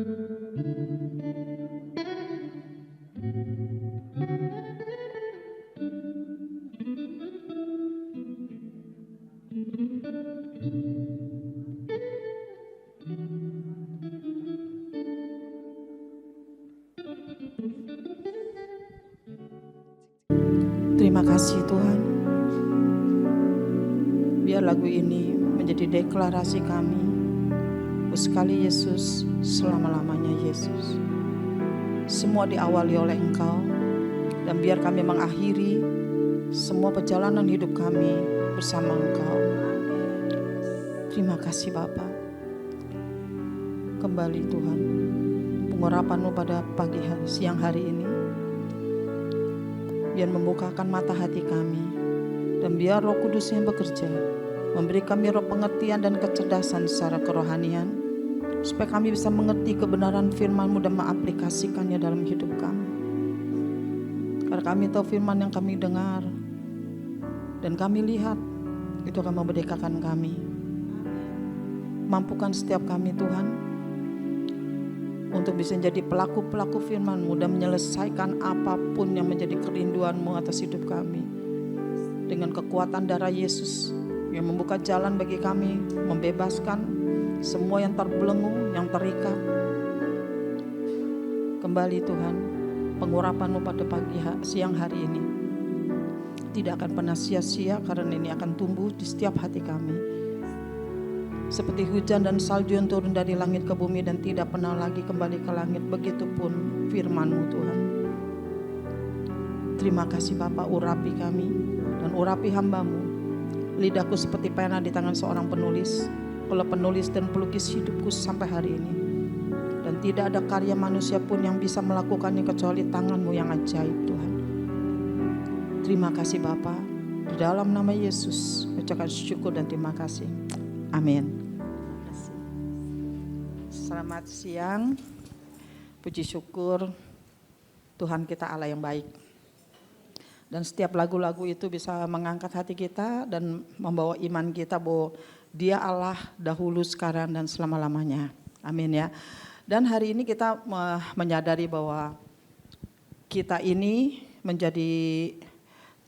Terima kasih Tuhan. Biar lagu ini menjadi deklarasi kami. Sekali Yesus, selama-lamanya Yesus. Semua diawali oleh Engkau. Dan biar kami mengakhiri semua perjalanan hidup kami bersama Engkau. Terima kasih Bapa. Kembali Tuhan, pengurapan-Mu pada pagi hari, siang hari ini. Biar membukakan mata hati kami. Dan biar Roh Kudus yang bekerja, memberi kami roh pengertian dan kecerdasan secara kerohanian, supaya kami bisa mengerti kebenaran firman-Mu dan mengaplikasikannya dalam hidup kami. Karena kami tahu firman yang kami dengar dan kami lihat, itu akan memerdekakan kami. Mampukan setiap kami Tuhan, untuk bisa menjadi pelaku-pelaku firman-Mu dan menyelesaikan apapun yang menjadi kerinduan-Mu atas hidup kami. Dengan kekuatan darah Yesus yang membuka jalan bagi kami, membebaskan semua yang terbelenggu, yang terikat. Kembali Tuhan, pengurapan-Mu pada siang hari ini tidak akan pernah sia-sia, karena ini akan tumbuh di setiap hati kami. Seperti hujan dan salju yang turun dari langit ke bumi dan tidak pernah lagi kembali ke langit, begitupun firman-Mu Tuhan. Terima kasih Bapa, urapi kami dan urapi hamba-Mu. Lidahku seperti pena di tangan seorang penulis, kalau penulis dan pelukis hidupku sampai hari ini. Dan tidak ada karya manusia pun yang bisa melakukannya kecuali tangan-Mu yang ajaib Tuhan. Terima kasih Bapa, di dalam nama Yesus ucapkan syukur dan terima kasih. Amin. Selamat siang, puji syukur Tuhan kita Allah yang baik. Dan setiap lagu-lagu itu bisa mengangkat hati kita dan membawa iman kita bahwa Dia Allah dahulu, sekarang, dan selama-lamanya. Amin ya. Dan hari ini kita menyadari bahwa kita ini menjadi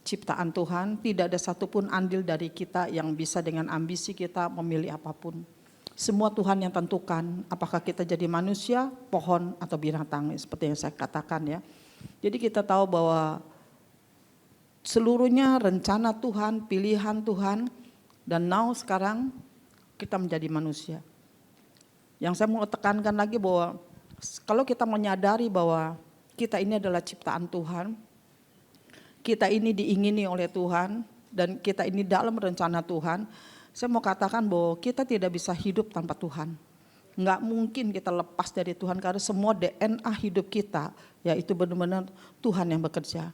ciptaan Tuhan. Tidak ada satupun andil dari kita yang bisa dengan ambisi kita memilih apapun. Semua Tuhan yang tentukan apakah kita jadi manusia, pohon, atau binatang, seperti yang saya katakan ya. Jadi kita tahu bahwa seluruhnya rencana Tuhan, pilihan Tuhan, dan now sekarang kita menjadi manusia. Yang saya mau tekankan lagi bahwa kalau kita menyadari bahwa kita ini adalah ciptaan Tuhan, kita ini diingini oleh Tuhan, dan kita ini dalam rencana Tuhan, saya mau katakan bahwa kita tidak bisa hidup tanpa Tuhan. Nggak mungkin kita lepas dari Tuhan, karena semua DNA hidup kita, yaitu benar-benar Tuhan yang bekerja.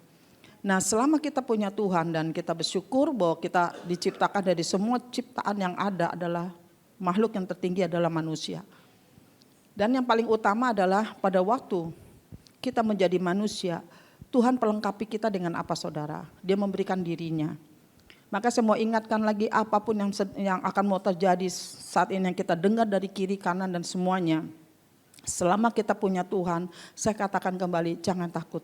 Nah, selama kita punya Tuhan dan kita bersyukur bahwa kita diciptakan dari semua ciptaan yang ada adalah makhluk yang tertinggi adalah manusia. Dan yang paling utama adalah pada waktu kita menjadi manusia, Tuhan pelengkapi kita dengan apa saudara? Dia memberikan dirinya. Maka saya mau ingatkan lagi, apapun yang akan mau terjadi saat ini yang kita dengar dari kiri kanan dan semuanya. Selama kita punya Tuhan, saya katakan kembali, jangan takut.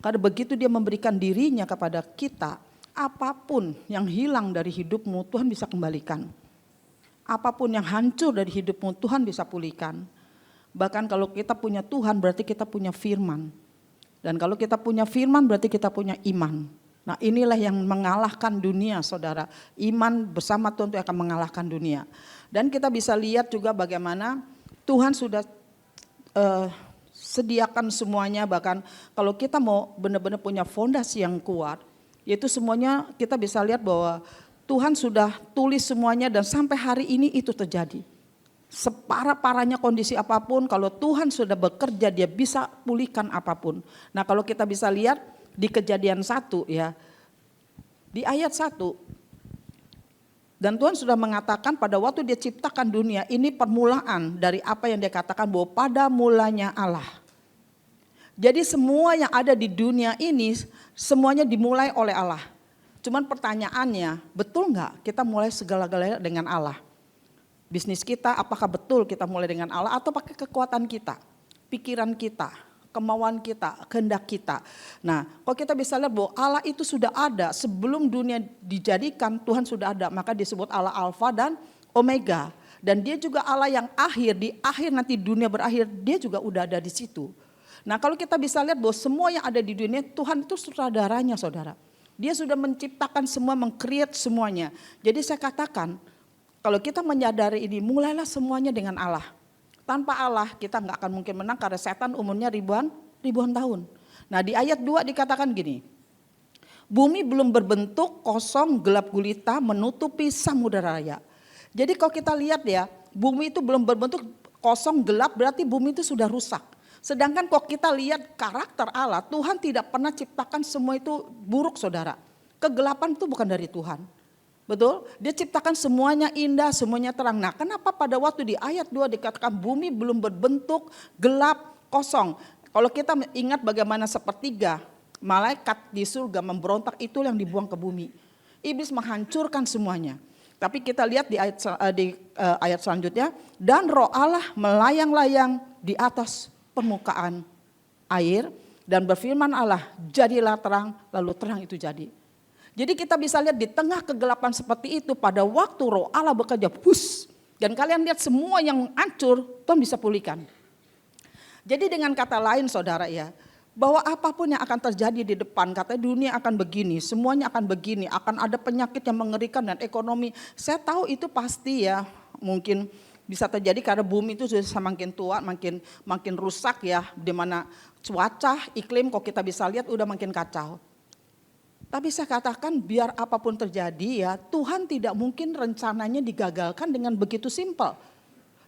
Karena begitu Dia memberikan dirinya kepada kita, apapun yang hilang dari hidupmu Tuhan bisa kembalikan. Apapun yang hancur dari hidupmu Tuhan bisa pulihkan. Bahkan kalau kita punya Tuhan berarti kita punya firman. Dan kalau kita punya firman berarti kita punya iman. Nah, inilah yang mengalahkan dunia saudara. Iman bersama Tuhan itu akan mengalahkan dunia. Dan kita bisa lihat juga bagaimana Tuhan sudah sediakan semuanya. Bahkan kalau kita mau benar-benar punya fondasi yang kuat, yaitu semuanya kita bisa lihat bahwa Tuhan sudah tulis semuanya dan sampai hari ini itu terjadi. Separah-parahnya kondisi apapun, kalau Tuhan sudah bekerja Dia bisa pulihkan apapun. Nah, kalau kita bisa lihat di Kejadian 1 ya, di ayat 1, dan Tuhan sudah mengatakan pada waktu Dia ciptakan dunia, ini permulaan dari apa yang Dia katakan bahwa pada mulanya Allah. Jadi semua yang ada di dunia ini semuanya dimulai oleh Allah. Cuman pertanyaannya, betul nggak kita mulai segala-galanya dengan Allah? bisnis kita, apakah betul kita mulai dengan Allah atau pakai kekuatan kita, pikiran kita, kemauan kita, kehendak kita. Nah, kalau kita bisa lihat bahwa Allah itu sudah ada sebelum dunia dijadikan, Tuhan sudah ada, maka disebut Allah Alfa dan Omega. Dan dia juga Allah yang akhir, di akhir nanti dunia berakhir, dia juga udah ada di situ. Nah, kalau kita bisa lihat bahwa semua yang ada di dunia, Tuhan itu sutradaranya, saudara. Dia sudah menciptakan semua, meng-create semuanya. Jadi saya katakan, kalau kita menyadari ini, mulailah semuanya dengan Allah. Tanpa Allah kita nggak akan mungkin menang karena setan umurnya ribuan tahun. Nah, di ayat 2 dikatakan gini, bumi belum berbentuk, kosong, gelap gulita, menutupi samudera raya. Jadi kalau kita lihat ya, bumi itu belum berbentuk, kosong, gelap, berarti bumi itu sudah rusak. Sedangkan kalau kita lihat karakter Allah, Tuhan tidak pernah ciptakan semua itu buruk, saudara. Kegelapan itu bukan dari Tuhan. Betul? Dia ciptakan semuanya indah, semuanya terang. Nah, kenapa pada waktu di ayat 2 dikatakan bumi belum berbentuk, gelap, kosong. Kalau kita ingat bagaimana sepertiga malaikat di surga memberontak, itu yang dibuang ke bumi. Iblis menghancurkan semuanya. Tapi kita lihat di ayat selanjutnya, dan roh Allah melayang-layang di atas permukaan air, dan berfirman Allah, jadilah terang, lalu terang itu jadi. Jadi kita bisa lihat di tengah kegelapan seperti itu, pada waktu roh Allah bekerja, dan kalian lihat semua yang hancur, Tuhan bisa pulihkan. Jadi dengan kata lain saudara ya, bahwa apapun yang akan terjadi di depan, katanya dunia akan begini, semuanya akan begini, akan ada penyakit yang mengerikan dan ekonomi. Saya tahu itu pasti ya, mungkin bisa terjadi karena bumi itu sudah semakin tua, makin rusak ya, di mana cuaca, iklim kok kita bisa lihat udah makin kacau. Tapi saya katakan biar apapun terjadi ya, Tuhan tidak mungkin rencananya digagalkan dengan begitu simpel.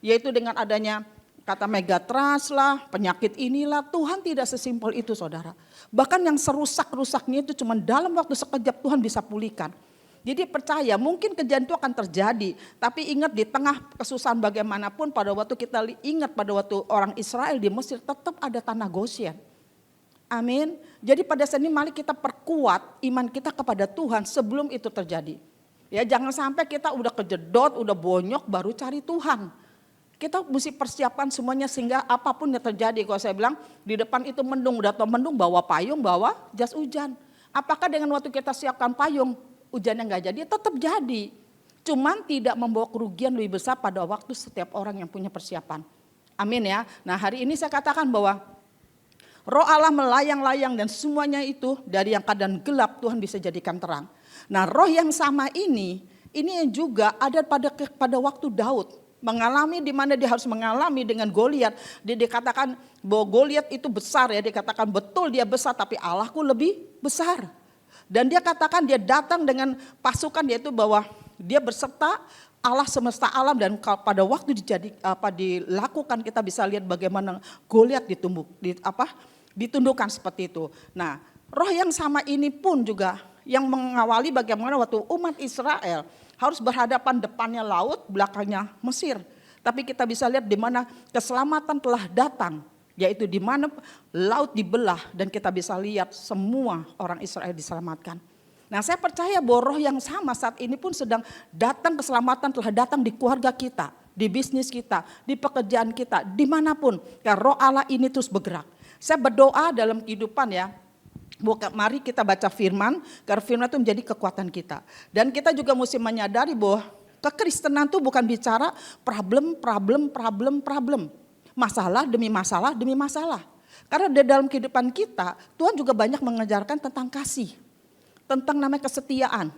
Yaitu dengan adanya kata megatrust lah, penyakit inilah, Tuhan tidak sesimpel itu saudara. Bahkan yang serusak-rusaknya itu cuma dalam waktu sekejap Tuhan bisa pulihkan. Jadi percaya mungkin kejadian itu akan terjadi. Tapi ingat di tengah kesusahan bagaimanapun, pada waktu kita ingat pada waktu orang Israel di Mesir tetap ada tanah Goshen. Amin. Jadi pada saat ini mari kita perkuat iman kita kepada Tuhan sebelum itu terjadi. Ya jangan sampai kita udah kejedot, udah bonyok baru cari Tuhan. Kita mesti persiapkan semuanya sehingga apapun yang terjadi. Kalau saya bilang di depan itu mendung, udah tau mendung bawa payung, bawa jas hujan. Apakah dengan waktu kita siapkan payung, hujannya nggak jadi? Tetap jadi. Cuman tidak membawa kerugian lebih besar pada waktu setiap orang yang punya persiapan. Amin ya. Nah hari ini saya katakan bahwa roh Allah melayang-layang dan semuanya itu dari yang keadaan gelap Tuhan bisa jadikan terang. Nah roh yang sama ini yang juga ada pada waktu Daud mengalami di mana dia harus mengalami dengan Goliat. Dia dikatakan bahwa Goliat itu besar ya, dikatakan betul dia besar tapi Allahku lebih besar. Dan dia katakan dia datang dengan pasukan yaitu bahwa dia berserta Allah semesta alam dan pada waktu dilakukan kita bisa lihat bagaimana Goliat ditundukkan seperti itu. Nah, roh yang sama ini pun juga yang mengawali bagaimana waktu umat Israel harus berhadapan depannya laut, belakangnya Mesir. Tapi kita bisa lihat di mana keselamatan telah datang, yaitu di mana laut dibelah dan kita bisa lihat semua orang Israel diselamatkan. Nah, saya percaya bahwa roh yang sama saat ini pun sedang datang, keselamatan telah datang di keluarga kita, di bisnis kita, di pekerjaan kita, dimanapun. Karena roh Allah ini terus bergerak. Saya berdoa dalam kehidupan ya, mari kita baca firman, karena firman itu menjadi kekuatan kita. Dan kita juga mesti menyadari bahwa kekristenan itu bukan bicara problem. Masalah demi masalah. Karena di dalam kehidupan kita, Tuhan juga banyak mengajarkan tentang kasih. Tentang namanya kesetiaan,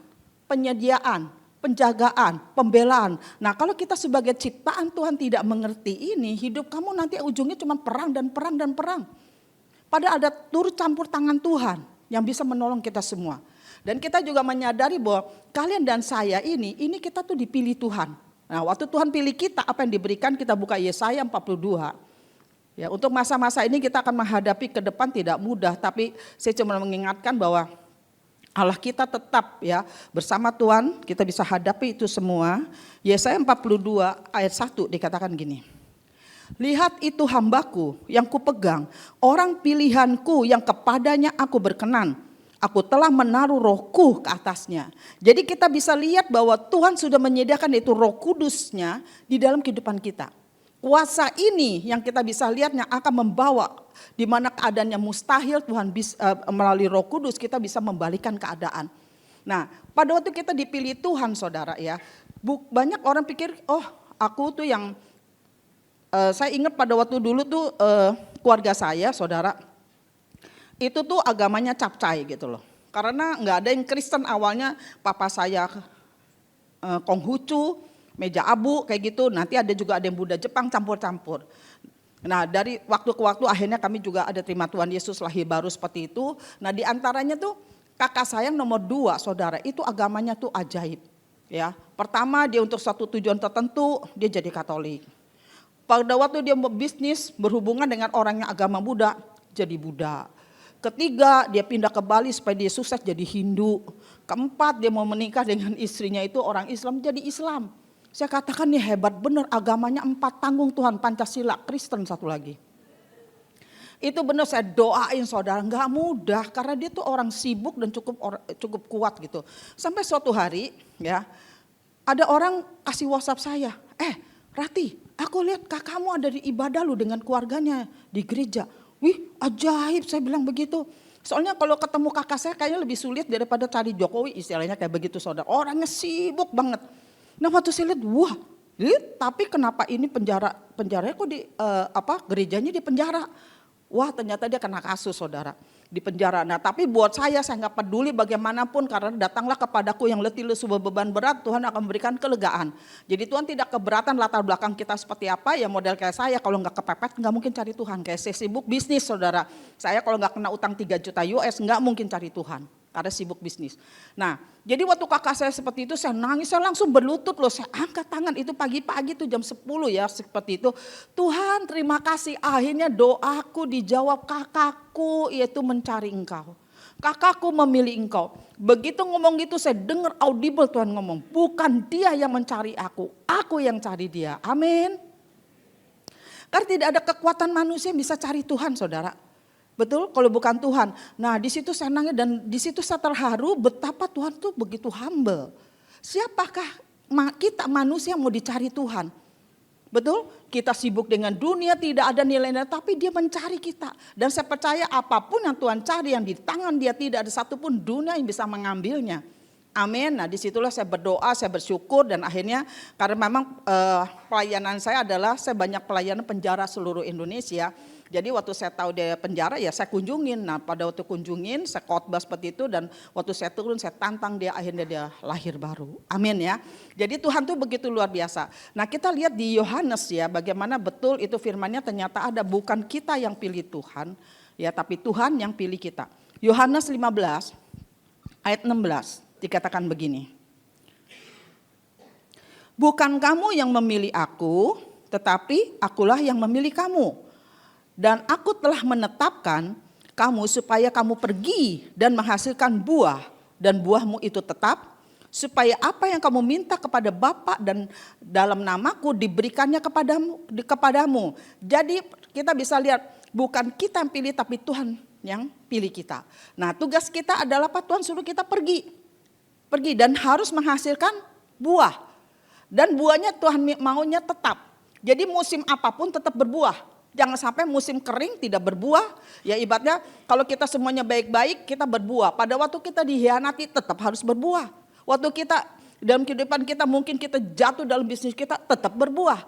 penyediaan, penjagaan, pembelaan. Nah kalau kita sebagai ciptaan Tuhan tidak mengerti ini, hidup kamu nanti ujungnya cuma perang. Padahal ada turut campur tangan Tuhan yang bisa menolong kita semua. Dan kita juga menyadari bahwa kalian dan saya ini kita tuh dipilih Tuhan. Nah waktu Tuhan pilih kita, apa yang diberikan, kita buka Yesaya 42. Ya, untuk masa-masa ini kita akan menghadapi ke depan tidak mudah, tapi saya cuma mengingatkan bahwa Allah kita tetap ya bersama Tuhan, kita bisa hadapi itu semua. Yesaya 42 ayat 1 dikatakan gini. Lihat itu hambaku yang kupegang, orang pilihanku yang kepadanya aku berkenan. Aku telah menaruh rohku ke atasnya. Jadi kita bisa lihat bahwa Tuhan sudah menyediakan itu roh kudusnya di dalam kehidupan kita. Kuasa ini yang kita bisa lihat yang akan membawa di mana keadaan yang mustahil Tuhan melalui roh kudus kita bisa membalikan keadaan. Nah pada waktu kita dipilih Tuhan saudara ya, banyak orang pikir oh aku tuh yang, saya ingat pada waktu dulu tuh keluarga saya saudara, itu tuh agamanya capcay gitu loh. Karena nggak ada yang Kristen awalnya, papa saya Konghucu, meja abu kayak gitu, nanti ada juga ada yang Buddha Jepang campur-campur. Nah dari waktu ke waktu akhirnya kami juga ada terima Tuhan Yesus lahir baru seperti itu. Nah di antaranya tuh kakak saya yang nomor 2 saudara, itu agamanya tuh ajaib. Ya, pertama dia untuk satu tujuan tertentu dia jadi Katolik. Pada waktu dia bisnis berhubungan dengan orang yang agama Buddha, jadi Buddha. Ketiga dia pindah ke Bali supaya dia sukses jadi Hindu. Keempat dia mau menikah dengan istrinya itu orang Islam, jadi Islam. Saya katakan nih hebat bener, agamanya 4 tanggung Tuhan, Pancasila, Kristen satu lagi. Itu benar saya doain saudara, nggak mudah karena dia tuh orang sibuk dan cukup kuat gitu. Sampai suatu hari ya ada orang kasih WhatsApp saya, Rati, aku lihat kakakmu ada di ibadah lu dengan keluarganya di gereja. Wih ajaib, saya bilang begitu. Soalnya kalau ketemu kakak saya kayaknya lebih sulit daripada cari Jokowi, istilahnya kayak begitu saudara. Orangnya sibuk banget. Nah waktu saya lihat, wah, tapi kenapa ini penjaranya kok di gerejanya di penjara? Wah ternyata dia kena kasus saudara, di penjara. Nah tapi buat saya nggak peduli bagaimanapun karena datanglah kepadaku yang letih lesu beban berat, Tuhan akan memberikan kelegaan. Jadi Tuhan tidak keberatan latar belakang kita seperti apa, ya model kayak saya kalau nggak kepepet nggak mungkin cari Tuhan. Kayak saya sibuk bisnis saudara, saya kalau nggak kena utang 3 juta US nggak mungkin cari Tuhan. Karena sibuk bisnis. Nah jadi waktu kakak saya seperti itu saya nangis, saya langsung berlutut loh, saya angkat tangan itu pagi-pagi tuh jam 10 ya seperti itu. Tuhan terima kasih akhirnya doaku dijawab, kakakku yaitu mencari engkau. Kakakku memilih engkau. Begitu ngomong gitu saya dengar audible Tuhan ngomong, bukan dia yang mencari aku yang cari dia. Amin. Karena tidak ada kekuatan manusia yang bisa cari Tuhan saudara. Betul, kalau bukan Tuhan. Nah di situ saya nangis dan di situ saya terharu betapa Tuhan tuh begitu humble. Siapakah kita manusia yang mau dicari Tuhan? Betul, kita sibuk dengan dunia tidak ada nilai-nilai tapi dia mencari kita. Dan saya percaya apapun yang Tuhan cari yang di tangan dia tidak ada satupun dunia yang bisa mengambilnya. Amin. Nah disitulah saya berdoa, saya bersyukur dan akhirnya karena memang pelayanan saya adalah saya banyak pelayanan penjara seluruh Indonesia. Jadi waktu saya tahu dia penjara ya saya kunjungin. Nah pada waktu kunjungin saya khotbah seperti itu dan waktu saya turun saya tantang dia akhirnya dia lahir baru. Amin ya. Jadi Tuhan tuh begitu luar biasa. Nah kita lihat di Yohanes ya bagaimana betul itu firman-Nya ternyata ada bukan kita yang pilih Tuhan ya tapi Tuhan yang pilih kita. Yohanes 15 ayat 16 dikatakan begini. Bukan kamu yang memilih aku tetapi akulah yang memilih kamu. Dan aku telah menetapkan kamu supaya kamu pergi dan menghasilkan buah. Dan buahmu itu tetap. Supaya apa yang kamu minta kepada Bapa dan dalam namaku diberikannya kepadamu. Jadi kita bisa lihat bukan kita yang pilih tapi Tuhan yang pilih kita. Nah tugas kita adalah apa? Tuhan suruh kita pergi. Pergi dan harus menghasilkan buah. Dan buahnya Tuhan maunya tetap. Jadi musim apapun tetap berbuah. Jangan sampai musim kering tidak berbuah. Ya ibaratnya kalau kita semuanya baik-baik kita berbuah. Pada waktu kita dihianati tetap harus berbuah. Waktu kita dalam kehidupan kita mungkin kita jatuh dalam bisnis kita tetap berbuah.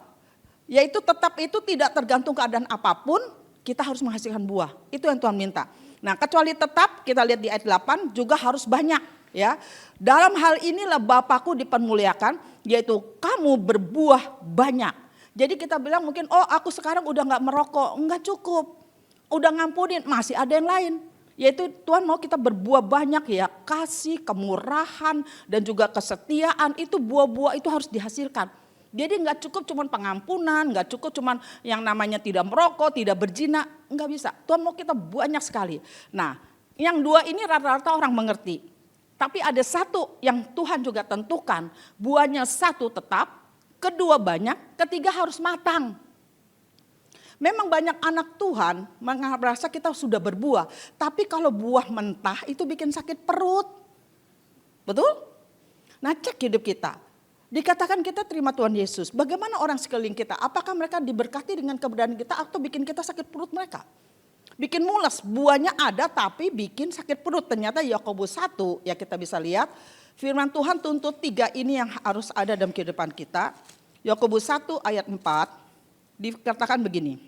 Yaitu tetap itu tidak tergantung keadaan apapun kita harus menghasilkan buah. Itu yang Tuhan minta. Nah kecuali tetap kita lihat di ayat 8 juga harus banyak. Ya, dalam hal inilah Bapakku dipermuliakan yaitu kamu berbuah banyak. Jadi kita bilang mungkin aku sekarang udah gak merokok, enggak cukup. Udah ngampunin, masih ada yang lain. Yaitu Tuhan mau kita berbuah banyak ya, kasih, kemurahan dan juga kesetiaan itu buah-buah itu harus dihasilkan. Jadi gak cukup cuma pengampunan, gak cukup cuma yang namanya tidak merokok, tidak berzina, enggak bisa. Tuhan mau kita banyak sekali. Nah yang 2 ini rata-rata orang mengerti. Tapi ada satu yang Tuhan juga tentukan, buahnya 1 tetap, kedua banyak, ketiga harus matang. Memang banyak anak Tuhan merasa kita sudah berbuah. Tapi kalau buah mentah itu bikin sakit perut. Betul? Nah, cek hidup kita. Dikatakan kita terima Tuhan Yesus. Bagaimana orang sekeliling kita? Apakah mereka diberkati dengan keberadaan kita atau bikin kita sakit perut mereka? Bikin mules, buahnya ada tapi bikin sakit perut. Ternyata Yakobus 1 ya kita bisa lihat. Firman Tuhan tuntut 3 ini yang harus ada dalam kehidupan kita. Yakobus 1 ayat 4 dikatakan begini.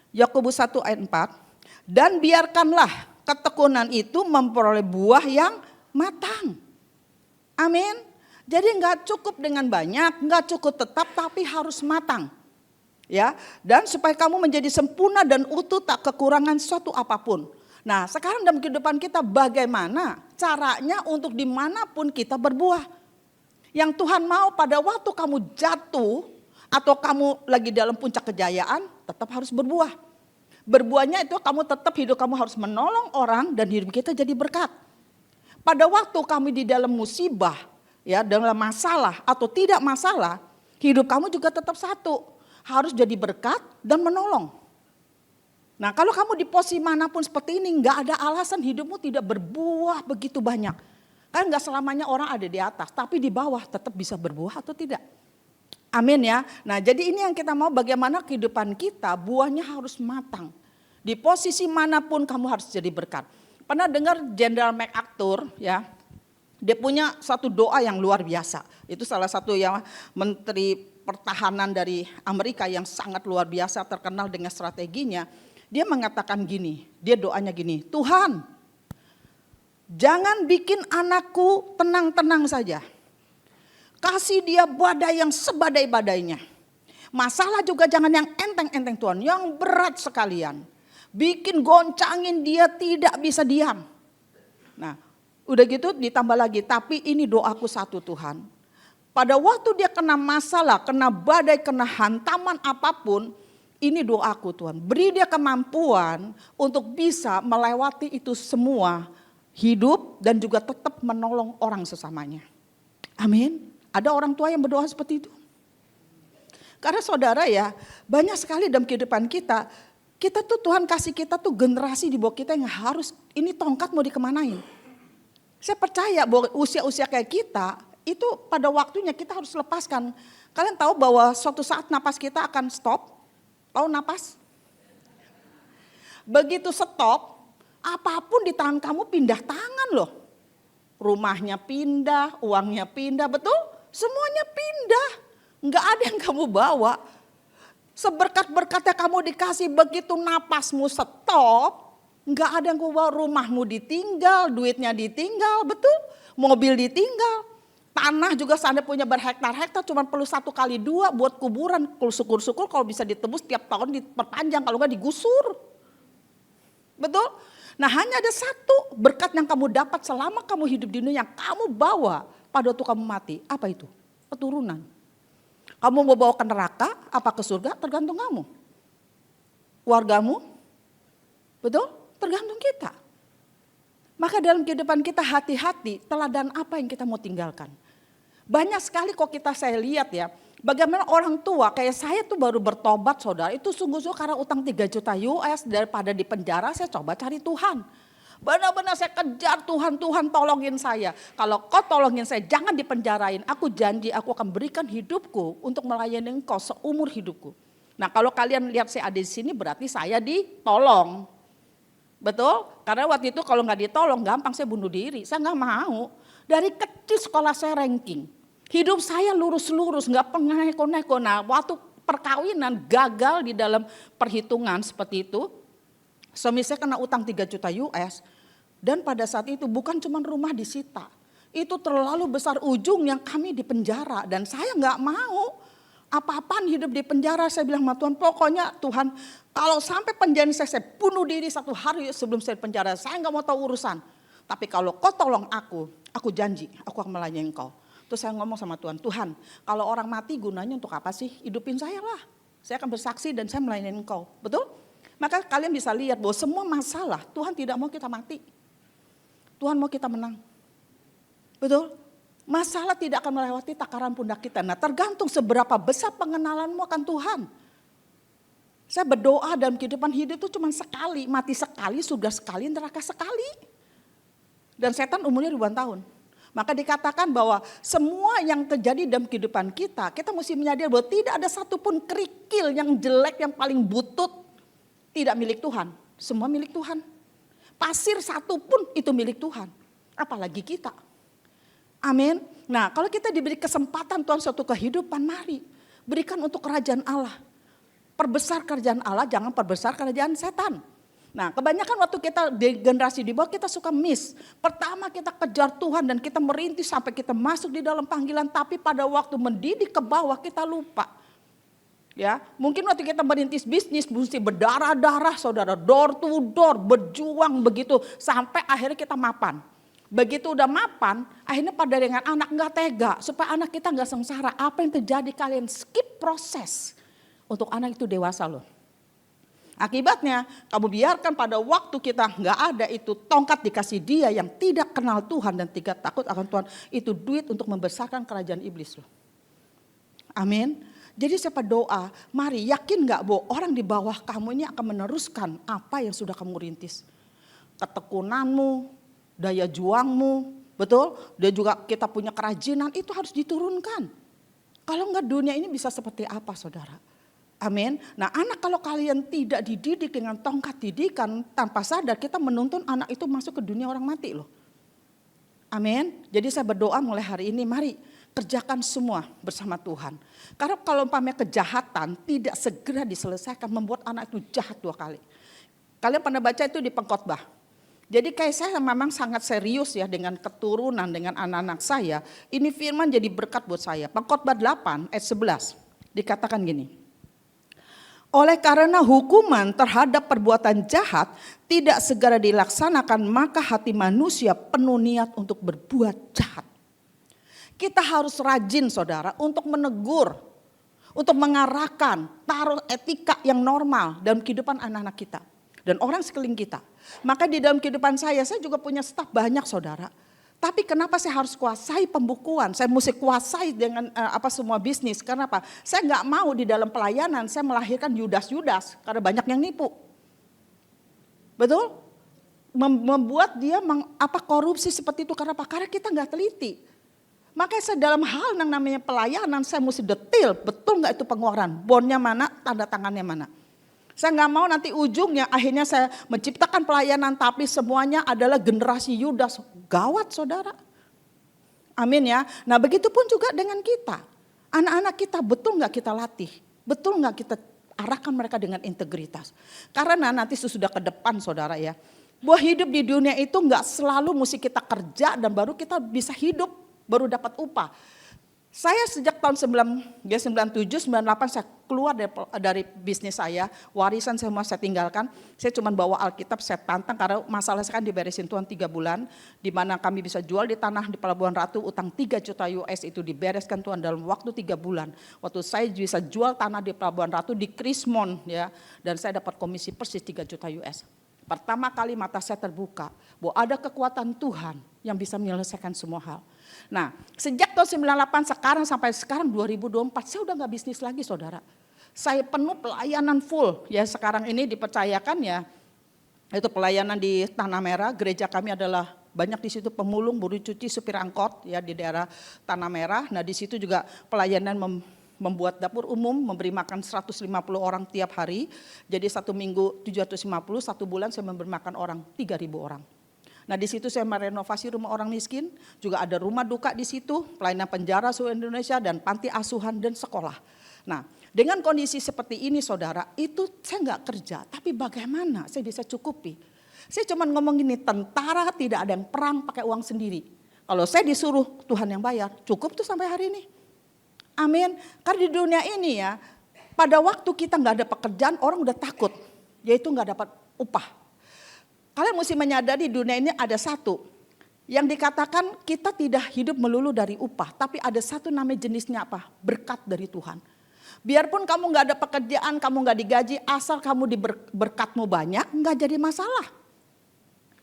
Yakobus 1 ayat 4. Dan biarkanlah ketekunan itu memperoleh buah yang matang. Amin. Jadi enggak cukup dengan banyak, enggak cukup tetap tapi harus matang. Ya, dan supaya kamu menjadi sempurna dan utuh tak kekurangan suatu apapun. Nah, sekarang dalam kehidupan kita bagaimana caranya untuk dimanapun kita berbuah. Yang Tuhan mau pada waktu kamu jatuh atau kamu lagi dalam puncak kejayaan tetap harus berbuah. Berbuahnya itu kamu tetap hidup kamu harus menolong orang dan hidup kita jadi berkat. Pada waktu kami di dalam musibah, ya dalam masalah atau tidak masalah, hidup kamu juga tetap satu. Harus jadi berkat dan menolong. Nah kalau kamu di posisi manapun seperti ini, nggak ada alasan hidupmu tidak berbuah begitu banyak. Kan nggak selamanya orang ada di atas, tapi di bawah tetap bisa berbuah atau tidak. Amin ya. Nah jadi ini yang kita mau, bagaimana kehidupan kita buahnya harus matang. Di posisi manapun kamu harus jadi berkat. Pernah dengar Jenderal MacArthur ya, dia punya satu doa yang luar biasa. Itu salah satu yang menteri pertahanan dari Amerika yang sangat luar biasa terkenal dengan strateginya. Dia mengatakan gini, dia doanya gini, Tuhan jangan bikin anakku tenang-tenang saja. Kasih dia badai yang sebadai-badainya. Masalah juga jangan yang enteng-enteng Tuhan, yang berat sekalian. Bikin goncangin dia tidak bisa diam. Nah udah gitu ditambah lagi, tapi ini doaku satu Tuhan. Pada waktu dia kena masalah, kena badai, kena hantaman apapun, ini doaku Tuhan. Beri dia kemampuan untuk bisa melewati itu semua, hidup dan juga tetap menolong orang sesamanya. Amin. Ada orang tua yang berdoa seperti itu. Karena saudara ya, banyak sekali dalam kehidupan kita tuh Tuhan kasih kita tuh generasi di bawah kita yang harus, ini tongkat mau dikemanain. Saya percaya bahwa usia-usia kayak kita, itu pada waktunya kita harus lepaskan. Kalian tahu bahwa suatu saat napas kita akan stop? Tahu napas? Begitu stop, apapun di tangan kamu pindah tangan loh. Rumahnya pindah, uangnya pindah, betul? Semuanya pindah. Enggak ada yang kamu bawa. Seberkat-berkatnya kamu dikasih, begitu napasmu stop, enggak ada yang kamu bawa. Rumahmu ditinggal, duitnya ditinggal, betul? Mobil ditinggal. Tanah juga seandainya punya berhektar-hektar cuma perlu 1 kali 2 buat kuburan. Syukur-syukur kalau bisa ditebus tiap tahun diperpanjang, kalau enggak digusur. Betul? Nah hanya ada satu berkat yang kamu dapat selama kamu hidup di dunia yang kamu bawa pada waktu kamu mati. Apa itu? Keturunan. Kamu mau bawa ke neraka apa ke surga tergantung kamu. Keluargamu, betul? Tergantung kita. Maka dalam kehidupan kita hati-hati teladan apa yang kita mau tinggalkan. Banyak sekali kok saya lihat ya, bagaimana orang tua kayak saya tuh baru bertobat saudara, itu sungguh-sungguh karena utang 3 juta US daripada di penjara saya coba cari Tuhan. Benar-benar saya kejar Tuhan, Tuhan tolongin saya. Kalau kau tolongin saya jangan dipenjarain, aku janji aku akan berikan hidupku untuk melayani engkau seumur hidupku. Nah kalau kalian lihat saya ada di sini berarti saya ditolong. Betul? Karena waktu itu kalau nggak ditolong gampang saya bunuh diri. Saya nggak mau. Dari kecil sekolah saya ranking. Hidup saya lurus-lurus, nggak pernah neko-neko. Nah waktu perkawinan gagal di dalam perhitungan seperti itu. Suami saya kena utang 3 juta US. Dan pada saat itu bukan cuma rumah disita. Itu terlalu besar ujung yang kami di penjara. Dan saya nggak mau. Apa-apaan hidup di penjara, saya bilang sama Tuhan, pokoknya Tuhan kalau sampai penjara saya bunuh diri 1 hari sebelum saya penjara, saya nggak mau tahu urusan. Tapi kalau kau tolong aku janji, aku akan melayani engkau. Terus saya ngomong sama Tuhan, Tuhan kalau orang mati gunanya untuk apa sih? Hidupin saya lah, saya akan bersaksi dan saya melayani engkau, betul? Maka kalian bisa lihat bahwa semua masalah Tuhan tidak mau kita mati. Tuhan mau kita menang, betul? Masalah tidak akan melewati takaran pundak kita. Nah tergantung seberapa besar pengenalanmu akan Tuhan. Saya berdoa dalam kehidupan hidup itu cuma sekali, mati sekali, surga sekali, neraka sekali. Dan setan umurnya ribuan tahun. Maka dikatakan bahwa semua yang terjadi dalam kehidupan kita mesti menyadari bahwa tidak ada satupun kerikil yang jelek, yang paling butut, tidak milik Tuhan. Semua milik Tuhan. Pasir satupun itu milik Tuhan. Apalagi kita. Amin. Nah, kalau kita diberi kesempatan Tuhan suatu kehidupan, mari berikan untuk kerajaan Allah. Perbesar kerajaan Allah, jangan perbesar kerajaan setan. Nah, kebanyakan waktu kita di generasi di bawah kita suka miss. Pertama kita kejar Tuhan dan kita merintis sampai kita masuk di dalam panggilan, tapi pada waktu mendidik ke bawah kita lupa. Ya, mungkin waktu kita merintis bisnis mesti berdarah-darah, saudara, door to door, berjuang begitu sampai akhirnya kita mapan. Begitu udah mapan, akhirnya pada dengan anak nggak tega supaya anak kita nggak sengsara. Apa yang terjadi, kalian skip proses untuk anak itu dewasa loh. Akibatnya kamu biarkan pada waktu kita nggak ada itu tongkat dikasih dia yang tidak kenal Tuhan dan tidak takut akan Tuhan. Itu duit untuk membesarkan kerajaan iblis loh. Amin. Jadi saya berdoa, mari yakin nggak bahwa orang di bawah kamu ini akan meneruskan apa yang sudah kamu rintis. Ketekunanmu, daya juangmu, betul? Dan juga kita punya kerajinan itu harus diturunkan. Kalau enggak dunia ini bisa seperti apa saudara? Amin. Nah, anak kalau kalian tidak dididik dengan tongkat didikan, tanpa sadar kita menuntun anak itu masuk ke dunia orang mati loh. Amin. Jadi saya berdoa mulai hari ini, mari kerjakan semua bersama Tuhan. Karena kalau umpamanya kejahatan tidak segera diselesaikan, membuat anak itu jahat 2 kali. Kalian pernah baca itu di Pengkhotbah. Jadi kayak saya memang sangat serius ya dengan keturunan, dengan anak-anak saya. Ini firman jadi berkat buat saya. Pengkhotbah 8 ayat 11 dikatakan gini. Oleh karena hukuman terhadap perbuatan jahat tidak segera dilaksanakan, maka hati manusia penuh niat untuk berbuat jahat. Kita harus rajin saudara untuk menegur, untuk mengarahkan, taruh etika yang normal dalam kehidupan anak-anak kita dan orang sekeliling kita. Maka di dalam kehidupan saya juga punya staf banyak saudara. Tapi kenapa saya harus kuasai pembukuan? Saya mesti kuasai dengan semua bisnis. Karena apa? Saya nggak mau di dalam pelayanan saya melahirkan Yudas-Yudas karena banyak yang nipu. Betul? Membuat dia korupsi seperti itu karena apa? Karena kita nggak teliti. Makanya saya dalam hal yang namanya pelayanan saya mesti detail, betul nggak itu pengeluaran? Bonnya mana? Tanda tangannya mana? Saya nggak mau nanti ujungnya akhirnya saya menciptakan pelayanan tapi semuanya adalah generasi Yudas. Gawat saudara. Amin ya. Nah begitu pun juga dengan kita. Anak-anak kita betul nggak kita latih? Betul nggak kita arahkan mereka dengan integritas? Karena nanti sesudah ke depan saudara ya. Bahwa hidup di dunia itu nggak selalu mesti kita kerja dan baru kita bisa hidup, baru dapat upah. Saya sejak tahun 97, 98 saya keluar dari bisnis saya, warisan semua saya tinggalkan. Saya cuma bawa Alkitab, saya tantang karena masalah saya kan diberesin Tuhan 3 bulan. Di mana kami bisa jual di tanah di Pelabuhan Ratu, utang 3 juta US itu dibereskan Tuhan dalam waktu 3 bulan. Waktu saya bisa jual tanah di Pelabuhan Ratu di Krismon ya, dan saya dapat komisi persis 3 juta US. Pertama kali mata saya terbuka bahwa ada kekuatan Tuhan yang bisa menyelesaikan semua hal. Nah, sejak tahun 98 sampai sekarang 2024 saya udah gak bisnis lagi saudara. Saya penuh pelayanan full. Ya sekarang ini dipercayakan ya, itu pelayanan di Tanah Merah. Gereja kami adalah banyak di situ pemulung, buruh cuci, supir angkot ya di daerah Tanah Merah. Nah di situ juga pelayanan membuat dapur umum, memberi makan 150 orang tiap hari. Jadi 1 minggu 750, 1 bulan saya memberi makan orang 3.000 orang. Nah di situ saya merenovasi rumah orang miskin, juga ada rumah duka di situ, pelayanan penjara seluruh Indonesia dan panti asuhan dan sekolah. Nah dengan kondisi seperti ini saudara, itu saya nggak kerja, tapi bagaimana saya bisa cukupi? Saya cuma ngomong gini, tentara tidak ada yang perang pakai uang sendiri. Kalau saya disuruh Tuhan yang bayar, cukup tuh sampai hari ini. Amin. Karena di dunia ini ya, pada waktu kita nggak ada pekerjaan, orang udah takut, yaitu nggak dapat upah. Kalian mesti menyadari dunia ini ada satu, yang dikatakan kita tidak hidup melulu dari upah, tapi ada satu namanya jenisnya apa? Berkat dari Tuhan. Biarpun kamu nggak ada pekerjaan, kamu nggak digaji, asal kamu berkatmu banyak, nggak jadi masalah.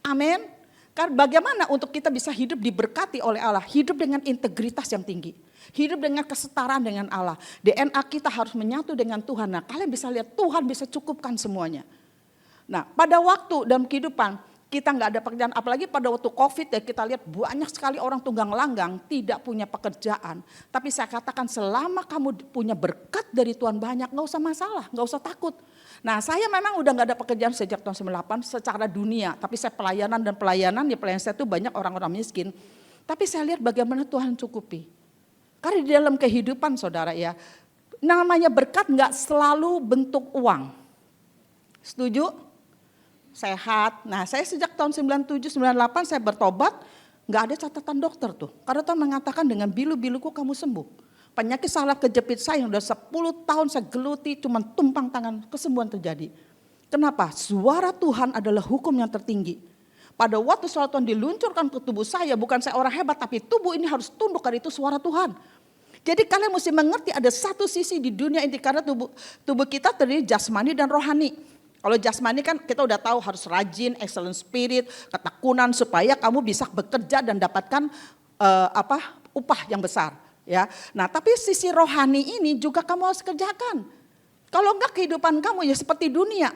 Amin. Karena bagaimana untuk kita bisa hidup diberkati oleh Allah, hidup dengan integritas yang tinggi. Hidup dengan kesetaraan dengan Allah. DNA kita harus menyatu dengan Tuhan. Nah, kalian bisa lihat Tuhan bisa cukupkan semuanya. Nah, pada waktu dalam kehidupan kita nggak ada pekerjaan, apalagi pada waktu COVID ya, kita lihat banyak sekali orang tunggang langgang tidak punya pekerjaan. Tapi saya katakan selama kamu punya berkat dari Tuhan banyak, nggak usah masalah, nggak usah takut. Nah, saya memang udah nggak ada pekerjaan sejak tahun 98 secara dunia, tapi saya pelayanan ya pelayanan saya itu banyak orang-orang miskin. Tapi saya lihat bagaimana Tuhan cukupi. Karena di dalam kehidupan saudara ya, namanya berkat nggak selalu bentuk uang. Setuju? Sehat. Nah, saya sejak tahun 97, 98 saya bertobat, nggak ada catatan dokter tuh. Karena Tuhan mengatakan dengan bilu-biluku kamu sembuh. Penyakit salah kejepit saya yang udah 10 tahun saya geluti, cuman tumpang tangan, kesembuhan terjadi. Kenapa? Suara Tuhan adalah hukum yang tertinggi. Pada waktu suara Tuhan diluncurkan ke tubuh saya, bukan saya orang hebat, tapi tubuh ini harus tunduk karena itu suara Tuhan. Jadi kalian mesti mengerti ada satu sisi di dunia ini, karena tubuh kita terdiri jasmani dan rohani. Kalau jasmani kan kita udah tahu harus rajin, excellent spirit, ketekunan supaya kamu bisa bekerja dan dapatkan upah yang besar. Ya, nah tapi sisi rohani ini juga kamu harus kerjakan. Kalau enggak kehidupan kamu ya seperti dunia.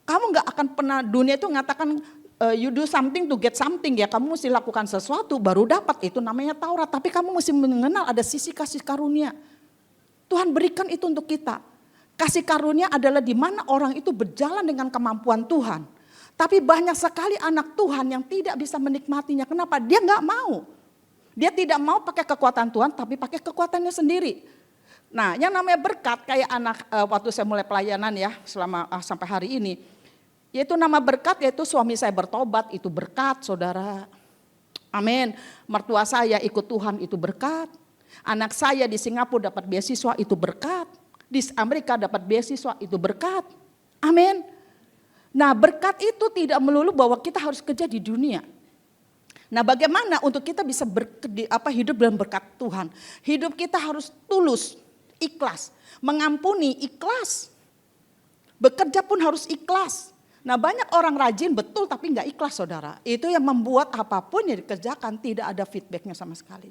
Kamu enggak akan pernah, dunia itu mengatakan you do something to get something ya. Kamu mesti lakukan sesuatu baru dapat, itu namanya Taurat. Tapi kamu mesti mengenal ada sisi kasih karunia. Tuhan berikan itu untuk kita. Kasih karunia adalah di mana orang itu berjalan dengan kemampuan Tuhan. Tapi banyak sekali anak Tuhan yang tidak bisa menikmatinya. Kenapa? Dia enggak mau. Dia tidak mau pakai kekuatan Tuhan, tapi pakai kekuatannya sendiri. Nah, yang namanya berkat kayak anak waktu saya mulai pelayanan ya, selama sampai hari ini, yaitu nama berkat yaitu suami saya bertobat, itu berkat, saudara. Amin. Mertua saya ikut Tuhan, itu berkat. Anak saya di Singapura dapat beasiswa, itu berkat. Di Amerika dapat beasiswa, itu berkat. Amin. Nah, berkat itu tidak melulu bahwa kita harus kerja di dunia. Nah, bagaimana untuk kita bisa hidup dalam berkat Tuhan? Hidup kita harus tulus, ikhlas, mengampuni, ikhlas. Bekerja pun harus ikhlas. Nah, banyak orang rajin betul tapi nggak ikhlas, saudara. Itu yang membuat apapun yang dikerjakan tidak ada feedbacknya sama sekali.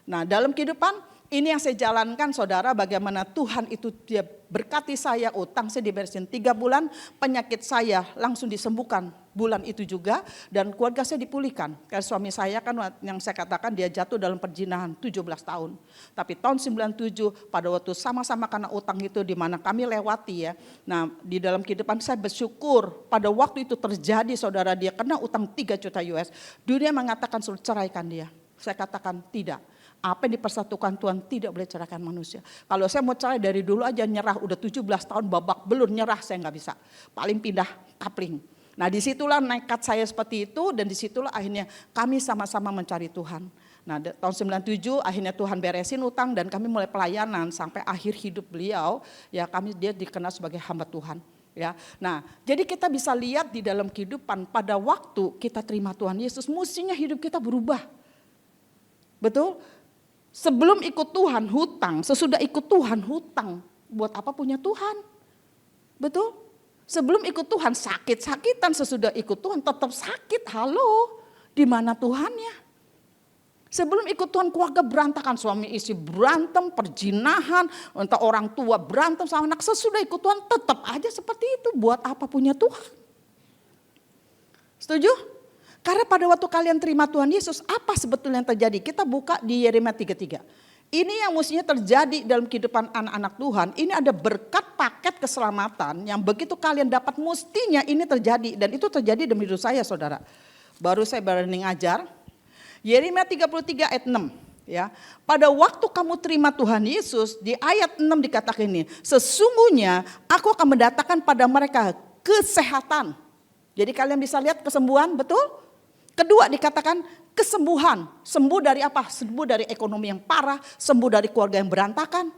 Nah, dalam kehidupan ini yang saya jalankan, saudara, bagaimana Tuhan itu dia berkati saya, utang saya diberesin 3 bulan, penyakit saya langsung disembuhkan bulan itu juga, dan keluarga saya dipulihkan. Karena suami saya kan yang saya katakan dia jatuh dalam perjinahan 17 tahun. Tapi tahun 97 pada waktu sama-sama karena utang itu di mana kami lewati ya. Nah, di dalam kehidupan saya bersyukur pada waktu itu terjadi, saudara, dia kena utang 3 juta US. Dunia mengatakan suruh ceraikan dia. Saya katakan tidak. Apa yang dipersatukan Tuhan tidak boleh ceraikan manusia. Kalau saya mau cerai dari dulu aja nyerah, udah 17 tahun babak belur nyerah saya nggak bisa. Paling pindah kapling. Nah, disitulah nekat saya seperti itu, dan disitulah akhirnya kami sama-sama mencari Tuhan. Nah, tahun 97 akhirnya Tuhan beresin utang dan kami mulai pelayanan sampai akhir hidup beliau. Ya, dia dikenal sebagai hamba Tuhan. Ya, nah jadi kita bisa lihat di dalam kehidupan pada waktu kita terima Tuhan Yesus, mestinya hidup kita berubah. Betul? Sebelum ikut Tuhan hutang, sesudah ikut Tuhan hutang. Buat apa punya Tuhan? Betul? Sebelum ikut Tuhan sakit-sakitan, sesudah ikut Tuhan tetap sakit. Halo, di mana Tuhannya? Sebelum ikut Tuhan keluarga berantakan, suami istri berantem, perjinahan, entah orang tua berantem sama anak. Sesudah ikut Tuhan tetap aja seperti itu. Buat apa punya Tuhan? Setuju? Karena pada waktu kalian terima Tuhan Yesus, apa sebetulnya yang terjadi? Kita buka di Yeremia 33. Ini yang mestinya terjadi dalam kehidupan anak-anak Tuhan. Ini ada berkat paket keselamatan yang begitu kalian dapat, mestinya ini terjadi. Dan itu terjadi dalam hidup saya, saudara. Baru saya berani ngajar. Yeremia 33 ayat 6. Ya, pada waktu kamu terima Tuhan Yesus, di ayat 6 dikatakan ini, sesungguhnya aku akan mendatangkan pada mereka kesehatan. Jadi kalian bisa lihat kesembuhan, betul? Kedua dikatakan kesembuhan. Sembuh dari apa? Sembuh dari ekonomi yang parah, sembuh dari keluarga yang berantakan.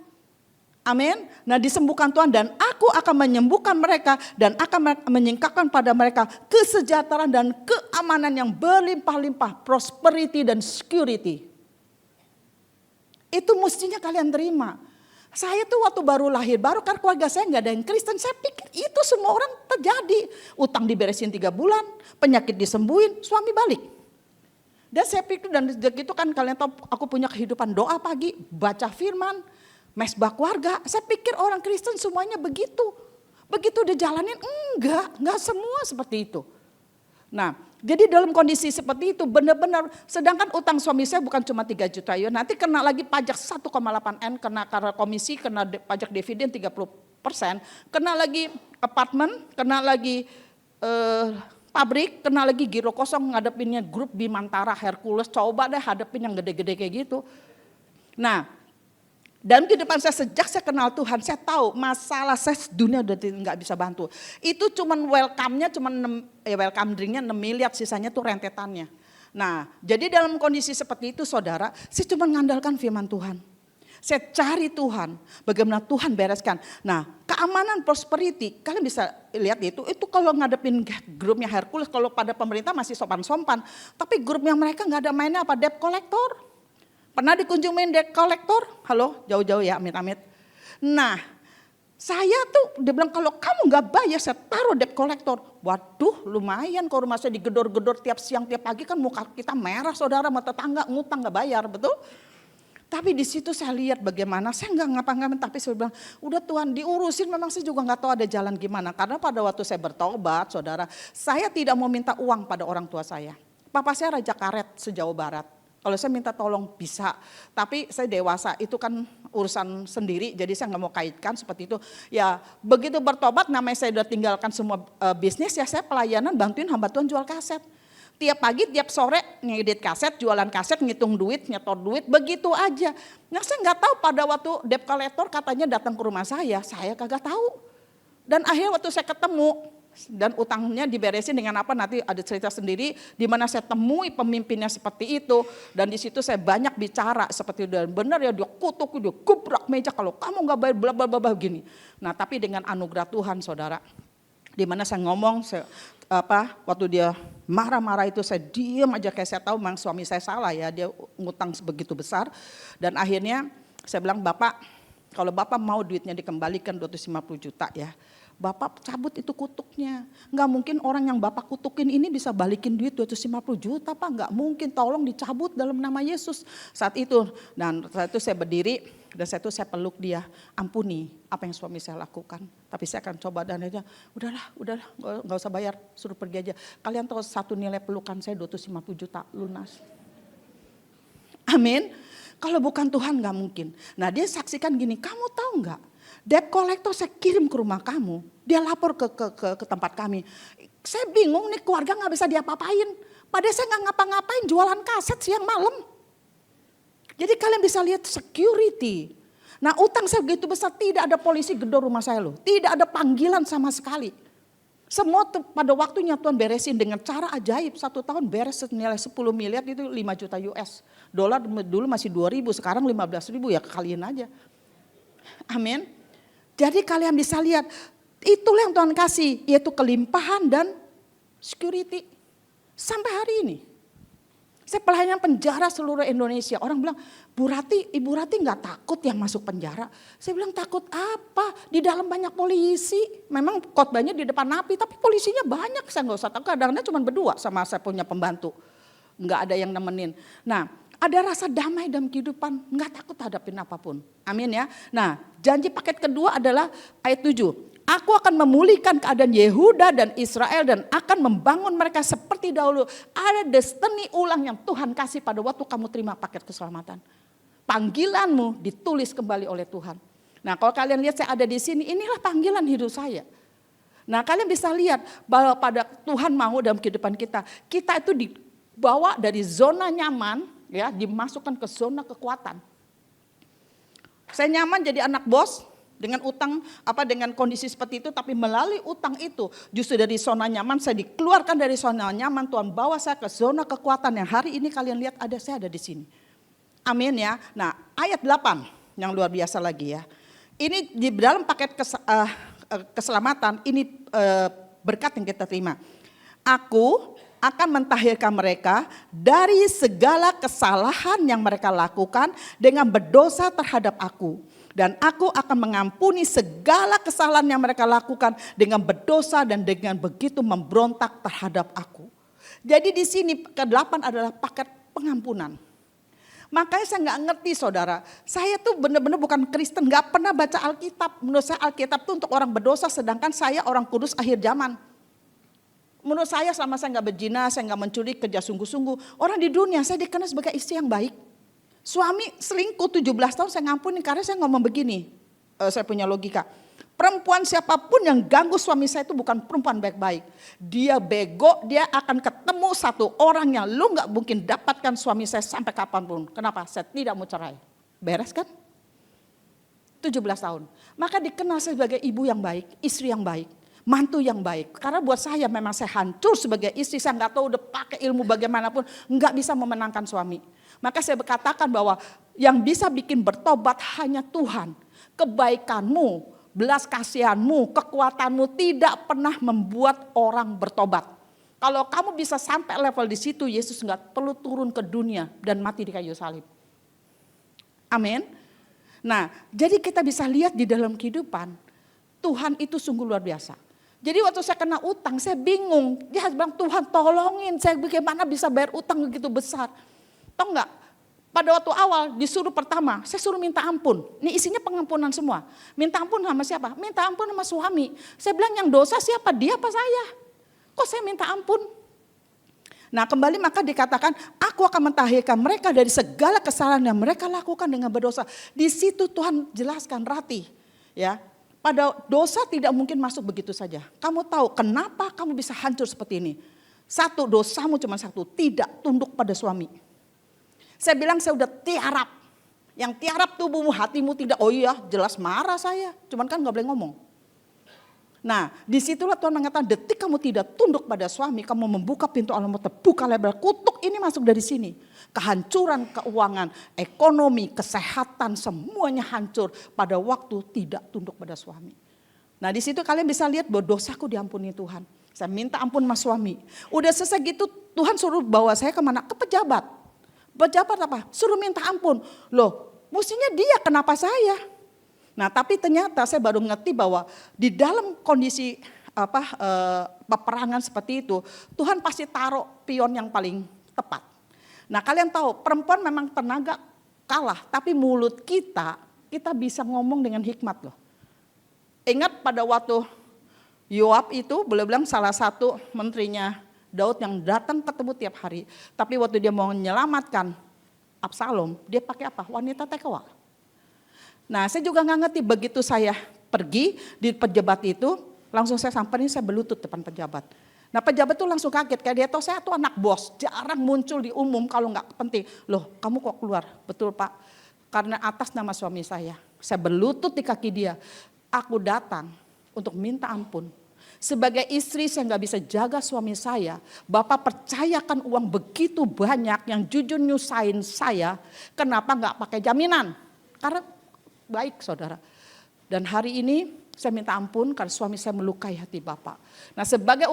Amin. Nah, disembuhkan Tuhan, dan aku akan menyembuhkan mereka dan akan menyingkapkan pada mereka kesejahteraan dan keamanan yang berlimpah-limpah, prosperity dan security. Itu mestinya kalian terima. Saya tuh waktu baru lahir, baru kan keluarga saya nggak ada yang Kristen, saya pikir itu semua orang terjadi. Utang diberesin 3 bulan, penyakit disembuhin, suami balik. Dan saya pikir, dan sejak itu kan kalian tahu aku punya kehidupan doa pagi, baca firman, mesbah keluarga. Saya pikir orang Kristen semuanya begitu. Begitu udah jalanin, enggak semua seperti itu. Nah, jadi dalam kondisi seperti itu benar-benar, sedangkan utang suami saya bukan cuma 3 juta ya, nanti kena lagi pajak 1,8 M, kena karena komisi, kena pajak dividen 30%, kena lagi apartemen, kena lagi pabrik, kena lagi giro kosong, ngadepinnya grup Bimantara, Hercules, coba deh hadapin yang gede-gede kayak gitu. Nah, dalam kehidupan saya sejak saya kenal Tuhan, saya tahu masalah saya dunia udah nggak bisa bantu. Itu cuman welcome-nya, welcome drink-nya 6 miliar, sisanya tuh rentetannya. Nah, jadi dalam kondisi seperti itu saudara, saya cuma mengandalkan firman Tuhan. Saya cari Tuhan, bagaimana Tuhan bereskan. Nah, keamanan prosperity, kalian bisa lihat itu kalau ngadepin grupnya Hercules, kalau pada pemerintah masih sopan-sopan. Tapi grupnya mereka nggak ada mainnya apa, debt collector. Pernah dikunjungin debt collector? Halo, jauh-jauh ya, amit-amit. Nah, saya tuh, dia bilang kalau kamu nggak bayar, saya taruh debt collector. Waduh, lumayan kalau rumah saya digedor-gedor tiap siang, tiap pagi kan muka kita merah saudara, sama tetangga ngutang nggak bayar, betul? Tapi di situ saya lihat bagaimana, saya nggak ngapa-ngapain, tapi saya bilang, udah Tuhan diurusin, memang saya juga nggak tahu ada jalan gimana. Karena pada waktu saya bertobat, saudara, saya tidak mau minta uang pada orang tua saya. Papa saya raja karet sejauh barat. Kalau saya minta tolong bisa, tapi saya dewasa, itu kan urusan sendiri, jadi saya nggak mau kaitkan seperti itu. Ya begitu bertobat, namanya saya udah tinggalkan semua bisnis, ya saya pelayanan bantuin hamba Tuhan jual kaset. Tiap pagi, tiap sore ngedit kaset, jualan kaset, ngitung duit, nyetor duit, begitu aja. Nah saya nggak tahu pada waktu debt collector katanya datang ke rumah saya kagak tahu. Dan akhirnya waktu saya ketemu, dan utangnya diberesin dengan apa nanti ada cerita sendiri, di mana saya temui pemimpinnya seperti itu. Dan di situ saya banyak bicara seperti itu, dan benar ya dia kutuk, dia gubrak meja kalau kamu nggak bayar bla bla bla begini. Nah tapi dengan anugerah Tuhan saudara, di mana saya ngomong, waktu dia marah-marah itu saya diam aja, kayak saya tahu memang suami saya salah ya, dia ngutang sebegitu besar. Dan akhirnya saya bilang, Bapak kalau Bapak mau duitnya dikembalikan 250 juta ya, Bapak cabut itu kutuknya. Nggak mungkin orang yang Bapak kutukin ini bisa balikin duit 250 juta Pak, nggak mungkin, tolong dicabut dalam nama Yesus. Saat itu, dan saat itu saya berdiri dan saya peluk dia, ampuni apa yang suami saya lakukan. Tapi saya akan coba, dan dia udahlah nggak usah bayar, suruh pergi aja. Kalian tahu satu nilai pelukan saya 250 juta lunas. Amin. Kalau bukan Tuhan nggak mungkin. Nah dia saksikan gini, kamu tahu nggak? Debt collector saya kirim ke rumah kamu, dia lapor ke tempat kami. Saya bingung nih, keluarga nggak bisa diapa-apain. Padahal saya nggak ngapa-ngapain, jualan kaset siang malam. Jadi kalian bisa lihat security. Nah utang saya begitu besar, tidak ada polisi gedor rumah saya loh. Tidak ada panggilan sama sekali. Semua pada waktunya Tuhan beresin dengan cara ajaib. 1 tahun beres senilai 10 miliar itu 5 juta US. Dolar dulu masih 2.000, sekarang 15.000 ya, kalian aja. Amin. Jadi kalian bisa lihat, itulah yang Tuhan kasih, yaitu kelimpahan dan security. Sampai hari ini. Saya pelayanan penjara seluruh Indonesia. Orang bilang, Ibu Rati nggak takut yang masuk penjara? Saya bilang, takut apa? Di dalam banyak polisi. Memang khotbahnya di depan napi, tapi polisinya banyak. Saya nggak usah takut, kadang-kadang cuma berdua sama saya punya pembantu. Nggak ada yang nemenin. Nah, ada rasa damai dalam kehidupan, nggak takut hadapin apapun. Amin ya. Nah, janji paket kedua adalah ayat 7. Aku akan memulihkan keadaan Yehuda dan Israel dan akan membangun mereka seperti dahulu. Ada destiny ulang yang Tuhan kasih pada waktu kamu terima paket keselamatan. Panggilanmu ditulis kembali oleh Tuhan. Nah, kalau kalian lihat saya ada di sini, inilah panggilan hidup saya. Nah, kalian bisa lihat bahwa pada Tuhan mau dalam kehidupan kita itu dibawa dari zona nyaman, ya, dimasukkan ke zona kekuatan. Saya nyaman jadi anak bos dengan utang dengan kondisi seperti itu, tapi melalui utang itu justru dari zona nyaman saya dikeluarkan dari zona nyaman, Tuhan bawa saya ke zona kekuatan yang hari ini kalian lihat saya ada di sini. Amin ya. Nah, ayat 8 yang luar biasa lagi ya. Ini di dalam paket keselamatan ini berkat yang kita terima. Aku akan mentahirkan mereka dari segala kesalahan yang mereka lakukan dengan berdosa terhadap aku. Dan aku akan mengampuni segala kesalahan yang mereka lakukan dengan berdosa dan dengan begitu memberontak terhadap aku. Jadi di sini ke-8 adalah paket pengampunan. Makanya saya nggak ngerti saudara, saya tuh benar-benar bukan Kristen, nggak pernah baca Alkitab. Menurut saya Alkitab tuh untuk orang berdosa, sedangkan saya orang kudus akhir zaman. Menurut saya selama saya nggak berzina, saya nggak mencuri, kerja sungguh-sungguh. Orang di dunia saya dikenal sebagai istri yang baik. Suami selingkuh 17 tahun saya ngampuni karena saya ngomong begini. Saya punya logika. Perempuan siapapun yang ganggu suami saya itu bukan perempuan baik-baik. Dia bego, dia akan ketemu satu orang yang lu nggak mungkin dapatkan suami saya sampai kapanpun. Kenapa? Saya tidak mau cerai. Beres kan? 17 tahun. Maka dikenal sebagai ibu yang baik, istri yang baik. Mantu yang baik. Karena buat saya memang saya hancur sebagai istri. Saya nggak tahu udah pakai ilmu bagaimanapun. Nggak bisa memenangkan suami. Maka saya berkatakan bahwa yang bisa bikin bertobat hanya Tuhan. Kebaikanmu, belas kasihanmu, kekuatanmu tidak pernah membuat orang bertobat. Kalau kamu bisa sampai level di situ, Yesus nggak perlu turun ke dunia dan mati di kayu salib. Amin. Nah, jadi kita bisa lihat di dalam kehidupan, Tuhan itu sungguh luar biasa. Jadi waktu saya kena utang, saya bingung. Dia bilang, Tuhan tolongin saya bagaimana bisa bayar utang begitu besar. Tahu nggak? Pada waktu awal disuruh pertama, saya suruh minta ampun. Ini isinya pengampunan semua. Minta ampun sama siapa? Minta ampun sama suami. Saya bilang yang dosa siapa? Dia apa saya? Kok saya minta ampun? Nah kembali maka dikatakan, aku akan mentahirkan mereka dari segala kesalahan yang mereka lakukan dengan berdosa. Di situ Tuhan jelaskan Rati, ya. Pada dosa tidak mungkin masuk begitu saja. Kamu tahu kenapa kamu bisa hancur seperti ini? Satu, dosamu cuma satu, tidak tunduk pada suami. Saya bilang saya udah tiarap. Yang tiarap tubuhmu, hatimu tidak, oh iya jelas marah saya. Cuman kan gak boleh ngomong. Nah disitulah Tuhan mengatakan detik kamu tidak tunduk pada suami, kamu membuka pintu alammu terbuka lebar. Kutuk ini masuk dari sini. Kehancuran keuangan, ekonomi, kesehatan semuanya hancur pada waktu tidak tunduk pada suami. Nah di situ kalian bisa lihat bahwa dosaku diampuni Tuhan. Saya minta ampun sama suami. Udah selesai gitu Tuhan suruh bawa saya kemana? Ke pejabat. Pejabat apa? Suruh minta ampun. Loh, mestinya dia, kenapa saya? Nah, tapi ternyata saya baru mengerti bahwa di dalam kondisi peperangan seperti itu, Tuhan pasti taruh pion yang paling tepat. Nah, kalian tahu perempuan memang tenaga kalah, tapi mulut kita bisa ngomong dengan hikmat loh. Ingat pada waktu Yoab itu boleh bilang salah satu menterinya Daud yang datang ketemu tiap hari. Tapi waktu dia mau menyelamatkan Absalom, dia pakai apa? Wanita TKW. Nah saya juga gak ngerti, begitu saya pergi di pejabat itu, langsung saya samperin, saya berlutut depan pejabat. Nah pejabat itu langsung kaget, kayak dia tahu saya tuh anak bos, jarang muncul di umum kalau gak penting. Loh kamu kok keluar? Betul Pak, karena atas nama suami saya berlutut di kaki dia. Aku datang untuk minta ampun. Sebagai istri saya nggak bisa jaga suami saya. Bapak percayakan uang begitu banyak yang jujur nyusahin saya. Kenapa nggak pakai jaminan? Karena baik saudara. Dan hari ini saya minta ampun karena suami saya melukai hati Bapak. Nah sebagai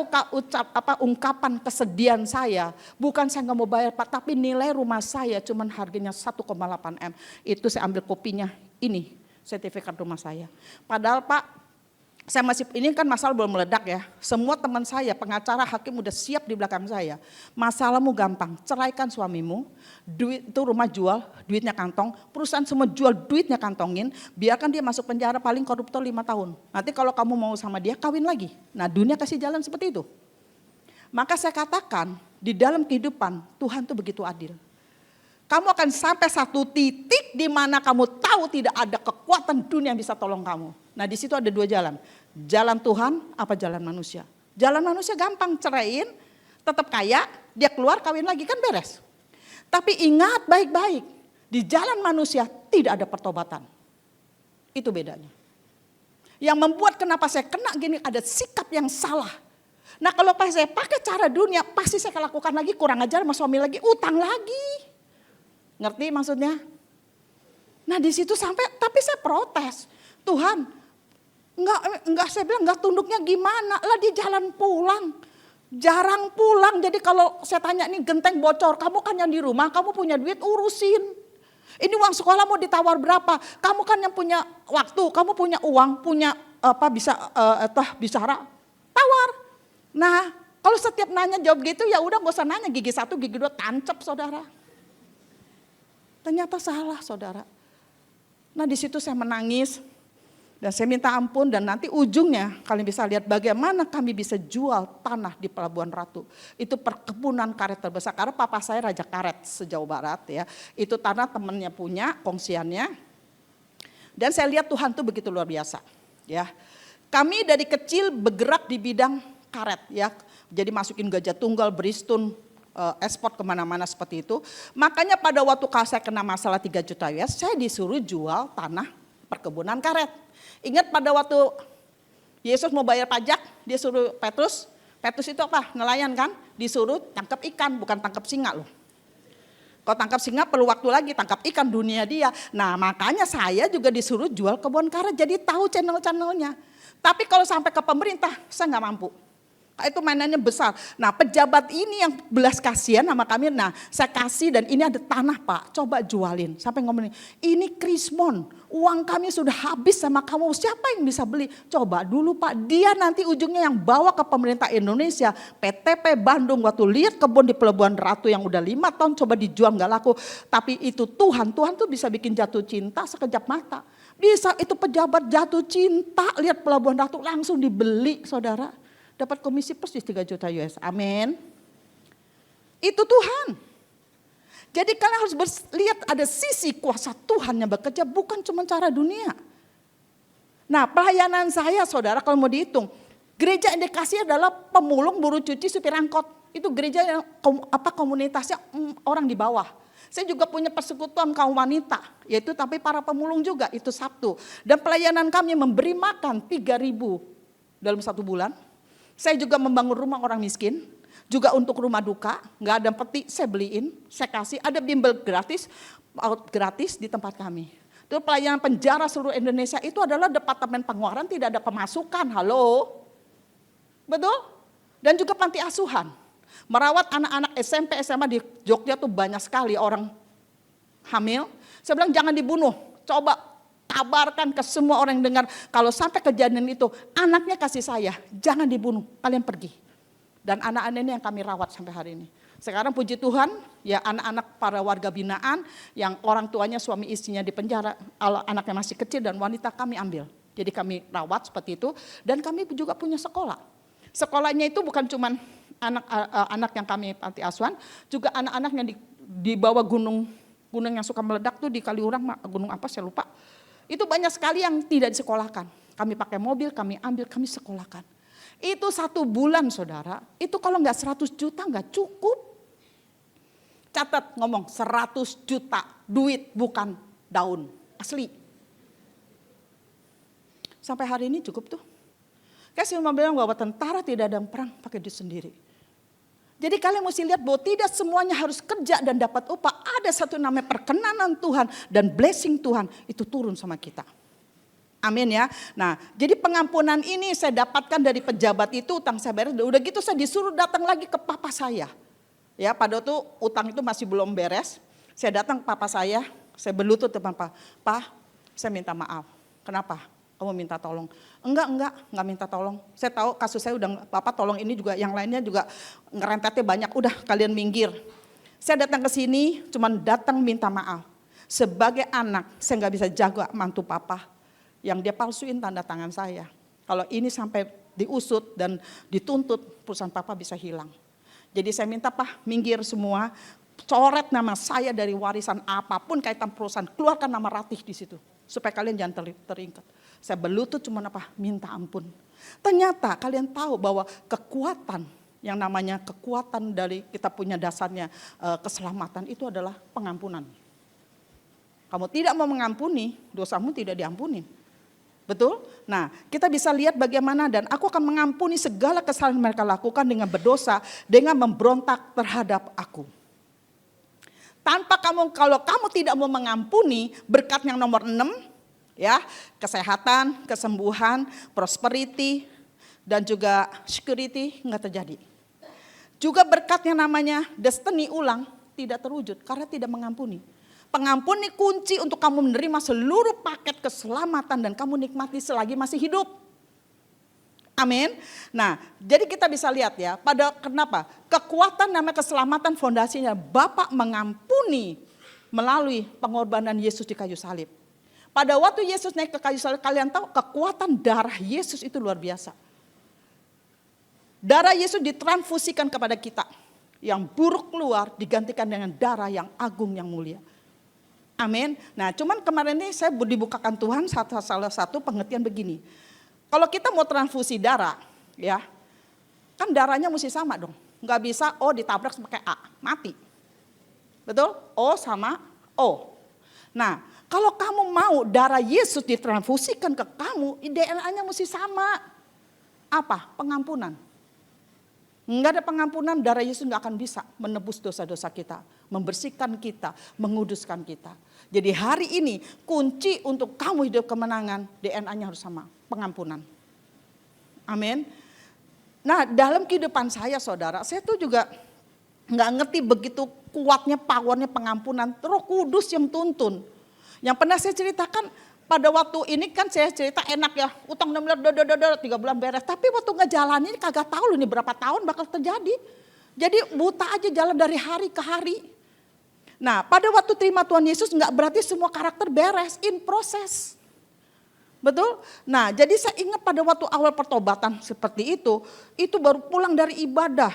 ungkapan kesedihan saya. Bukan saya nggak mau bayar Pak. Tapi nilai rumah saya cuman harganya 1,8 M. Itu saya ambil kopinya. Ini sertifikat rumah saya. Padahal Pak, saya masih, ini kan masalah belum meledak ya. Semua teman saya, pengacara, hakim udah siap di belakang saya. Masalahmu gampang, ceraikan suamimu, duit itu rumah jual, duitnya kantong, perusahaan semua jual, duitnya kantongin, biarkan dia masuk penjara paling koruptor 5 tahun. Nanti kalau kamu mau sama dia, kawin lagi. Nah dunia kasih jalan seperti itu. Maka saya katakan, di dalam kehidupan Tuhan tuh begitu adil. Kamu akan sampai satu titik di mana kamu tahu tidak ada kekuatan dunia yang bisa tolong kamu. Nah di situ ada 2 jalan. Jalan Tuhan apa jalan manusia. Jalan manusia gampang, ceraiin, tetap kaya, dia keluar kawin lagi kan beres. Tapi ingat baik-baik, di jalan manusia tidak ada pertobatan. Itu bedanya. Yang membuat kenapa saya kena gini, ada sikap yang salah. Nah kalau pas saya pakai cara dunia, pasti saya lakukan lagi, kurang ajar sama suami lagi, utang lagi. Ngerti maksudnya? Nah di situ sampai, tapi saya protes. Tuhan, enggak saya bilang enggak, tunduknya gimana? Lah di jalan pulang. Jarang pulang. Jadi kalau saya tanya nih genteng bocor, kamu kan yang di rumah, kamu punya duit urusin. Ini uang sekolah mau ditawar berapa? Kamu kan yang punya waktu, kamu punya uang, punya bicara, tawar. Nah, kalau setiap nanya jawab gitu ya udah gak usah nanya, gigi 1, gigi 2 tancap saudara. Ternyata salah, saudara. Nah di situ saya menangis dan saya minta ampun, dan nanti ujungnya kalian bisa lihat bagaimana kami bisa jual tanah di Pelabuhan Ratu. Itu perkebunan karet terbesar, karena papa saya raja karet sejauh barat ya. Itu tanah temannya punya, kongsiannya. Dan saya lihat Tuhan tuh begitu luar biasa ya. Kami dari kecil bergerak di bidang karet ya. Jadi masukin Gajah Tunggal, Bristol, ekspor kemana-mana seperti itu. Makanya pada waktu saya kena masalah 3 juta US, saya disuruh jual tanah perkebunan karet. Ingat pada waktu Yesus mau bayar pajak, dia suruh Petrus itu apa? Nelayan kan? Disuruh tangkap ikan, bukan tangkap singa loh. Kalau tangkap singa perlu waktu lagi, tangkap ikan dunia dia. Nah makanya saya juga disuruh jual kebun karet, jadi tahu channel-channelnya. Tapi kalau sampai ke pemerintah, saya nggak mampu. Itu mainannya besar. Nah pejabat ini yang belas kasihan sama kami, nah saya kasih dan ini ada tanah Pak, coba jualin. Sampai ngomongin, ini Krismon, uang kami sudah habis sama kamu, siapa yang bisa beli? Coba dulu Pak, dia nanti ujungnya yang bawa ke pemerintah Indonesia, PTP Bandung, waktu lihat kebun di Pelabuhan Ratu yang udah 5 tahun coba dijual gak laku. Tapi itu Tuhan tuh bisa bikin jatuh cinta sekejap mata. Bisa itu pejabat jatuh cinta, lihat Pelabuhan Ratu langsung dibeli saudara. Dapat komisi persis 3 juta US. Amin. Itu Tuhan. Jadi kalian harus lihat ada sisi kuasa Tuhan yang bekerja, bukan cuma cara dunia. Nah pelayanan saya saudara kalau mau dihitung, gereja indikasi adalah pemulung, buruh cuci, supir angkot. Itu gereja yang komunitasnya orang di bawah. Saya juga punya persekutuan kaum wanita, yaitu tapi para pemulung juga, itu Sabtu. Dan pelayanan kami memberi makan 3.000 dalam 1 bulan. Saya juga membangun rumah orang miskin, juga untuk rumah duka, nggak ada peti, saya beliin, saya kasih, ada bimbel gratis, out gratis di tempat kami. Itu pelayanan penjara seluruh Indonesia, itu adalah departemen pengeluaran, tidak ada pemasukan, halo, betul? Dan juga panti asuhan, merawat anak-anak SMP, SMA di Jogja tuh banyak sekali orang hamil. Saya bilang jangan dibunuh, coba kabarkan ke semua orang yang dengar, kalau sampai kejadian itu anaknya kasih saya, jangan dibunuh, kalian pergi. Dan anak-anak ini yang kami rawat sampai hari ini. Sekarang puji Tuhan, ya anak-anak para warga binaan yang orang tuanya suami istrinya di penjara, anaknya masih kecil dan wanita kami ambil. Jadi kami rawat seperti itu, dan kami juga punya sekolah. Sekolahnya itu bukan cuma anak-anak yang kami panti asuhan, juga anak-anak yang di bawah gunung yang suka meledak tuh di Kaliurang, gunung apa saya lupa. Itu banyak sekali yang tidak disekolahkan. Kami pakai mobil, kami ambil, kami sekolahkan. Itu 1 bulan saudara, itu kalau nggak 100 juta nggak cukup. Catat ngomong 100 juta duit bukan daun, asli. Sampai hari ini cukup tuh. Kayak saya mau bilang bahwa tentara tidak ada yang perang pakai duit sendiri. Jadi kalian mesti lihat bahwa tidak semuanya harus kerja dan dapat upah. Ada satu namanya perkenanan Tuhan dan blessing Tuhan itu turun sama kita. Amin ya. Nah jadi pengampunan ini saya dapatkan dari pejabat itu, utang saya beres. Udah gitu saya disuruh datang lagi ke papa saya. Ya pada waktu utang itu masih belum beres. Saya datang ke papa saya berlutut depan Pak, saya minta maaf. Kenapa? Kamu minta tolong? Enggak minta tolong. Saya tahu kasus saya udah Bapak tolong ini juga, yang lainnya juga ngerentetnya banyak. Udah kalian minggir. Saya datang ke sini cuman datang minta maaf. Sebagai anak saya nggak bisa jaga mantu Papa yang dia palsuin tanda tangan saya. Kalau ini sampai diusut dan dituntut, perusahaan Papa bisa hilang. Jadi saya minta Pak minggir semua, coret nama saya dari warisan apapun kaitan perusahaan, keluarkan nama Ratih di situ supaya kalian jangan terikat. Saya berlutut cuma minta ampun. Ternyata kalian tahu bahwa kekuatan yang namanya kekuatan dari kita punya dasarnya keselamatan itu adalah pengampunan. Kamu tidak mau mengampuni, dosamu tidak diampuni. Betul? Nah, kita bisa lihat bagaimana dan aku akan mengampuni segala kesalahan mereka lakukan dengan berdosa, dengan memberontak terhadap aku. Kalau kamu tidak mau mengampuni, berkat yang nomor 6, ya, kesehatan, kesembuhan, prosperity, dan juga security nggak terjadi. Juga berkat yang namanya destiny ulang tidak terwujud karena tidak mengampuni. Pengampun ini kunci untuk kamu menerima seluruh paket keselamatan dan kamu nikmati selagi masih hidup. Amin. Nah, jadi kita bisa lihat ya, kenapa? Kekuatan namanya keselamatan fondasinya Bapak mengampuni melalui pengorbanan Yesus di kayu salib. Pada waktu Yesus naik ke kayu salib, kalian tahu kekuatan darah Yesus itu luar biasa. Darah Yesus ditransfusikan kepada kita. Yang buruk keluar digantikan dengan darah yang agung yang mulia. Amin. Nah cuman kemarin ini saya dibukakan Tuhan salah satu pengertian begini. Kalau kita mau transfusi darah, ya kan darahnya mesti sama dong. Nggak bisa O ditabrak pakai A, mati. Betul? O sama O. Nah, kalau kamu mau darah Yesus ditransfusikan ke kamu, DNA-nya mesti sama. Apa? Pengampunan. Enggak ada pengampunan, darah Yesus enggak akan bisa menebus dosa-dosa kita, membersihkan kita, menguduskan kita. Jadi hari ini kunci untuk kamu hidup kemenangan, DNA-nya harus sama, pengampunan. Amin. Nah dalam kehidupan saya saudara, saya tuh juga enggak ngerti begitu kuatnya powernya pengampunan, Roh Kudus yang tuntun. Yang pernah saya ceritakan pada waktu ini kan saya cerita enak ya, utang 6 miliar, 3 bulan beres. Tapi waktu ngejalanin kagak tahu loh ini berapa tahun bakal terjadi. Jadi buta aja jalan dari hari ke hari. Nah pada waktu terima Tuhan Yesus nggak berarti semua karakter beres, in proses. Betul? Nah jadi saya ingat pada waktu awal pertobatan seperti itu baru pulang dari ibadah.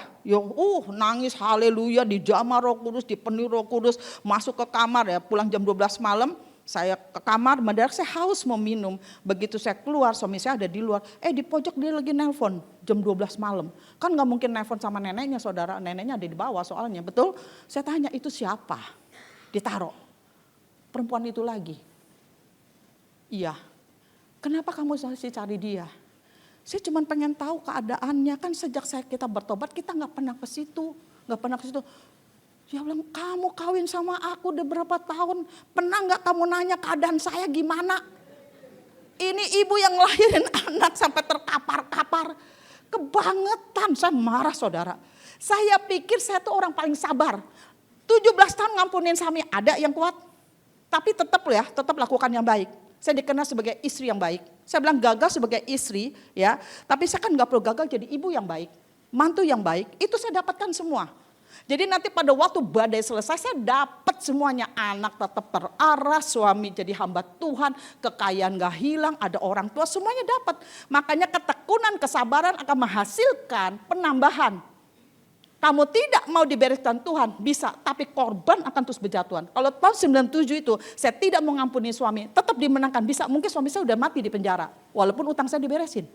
Nangis haleluya, dijamah Roh Kudus, dipenuhi Roh Kudus, masuk ke kamar ya, pulang jam 12 malam. Saya ke kamar, mendadak saya haus mau minum. Begitu saya keluar, suami saya ada di luar. Di pojok dia lagi nelpon jam 12 malam. Kan gak mungkin nelpon sama neneknya saudara, neneknya ada di bawah soalnya, betul? Saya tanya itu siapa? Ditaruh. Perempuan itu lagi. Iya. Kenapa kamu masih cari dia? Saya cuma pengen tahu keadaannya, kan sejak kita bertobat kita gak pernah ke situ. Gak pernah ke situ. Dia bilang, kamu kawin sama aku udah berapa tahun, pernah gak kamu nanya keadaan saya gimana? Ini ibu yang lahirin anak sampai terkapar-kapar. Kebangetan, saya marah saudara. Saya pikir saya tuh orang paling sabar. 17 tahun ngampunin suami, ada yang kuat. Tapi tetap lakukan yang baik. Saya dikenal sebagai istri yang baik. Saya bilang gagal sebagai istri, ya. Tapi saya kan gak perlu gagal jadi ibu yang baik. Mantu yang baik, itu saya dapatkan semua. Jadi nanti pada waktu badai selesai saya dapat semuanya, anak tetap terarah, suami jadi hamba Tuhan, kekayaan gak hilang, ada orang tua semuanya dapat. Makanya ketekunan, kesabaran akan menghasilkan penambahan. Kamu tidak mau dibereskan Tuhan bisa, tapi korban akan terus berjatuhan. Kalau tahun 97 itu saya tidak mengampuni suami, tetap dimenangkan bisa. Mungkin suami saya udah mati di penjara, walaupun utang saya diberesin.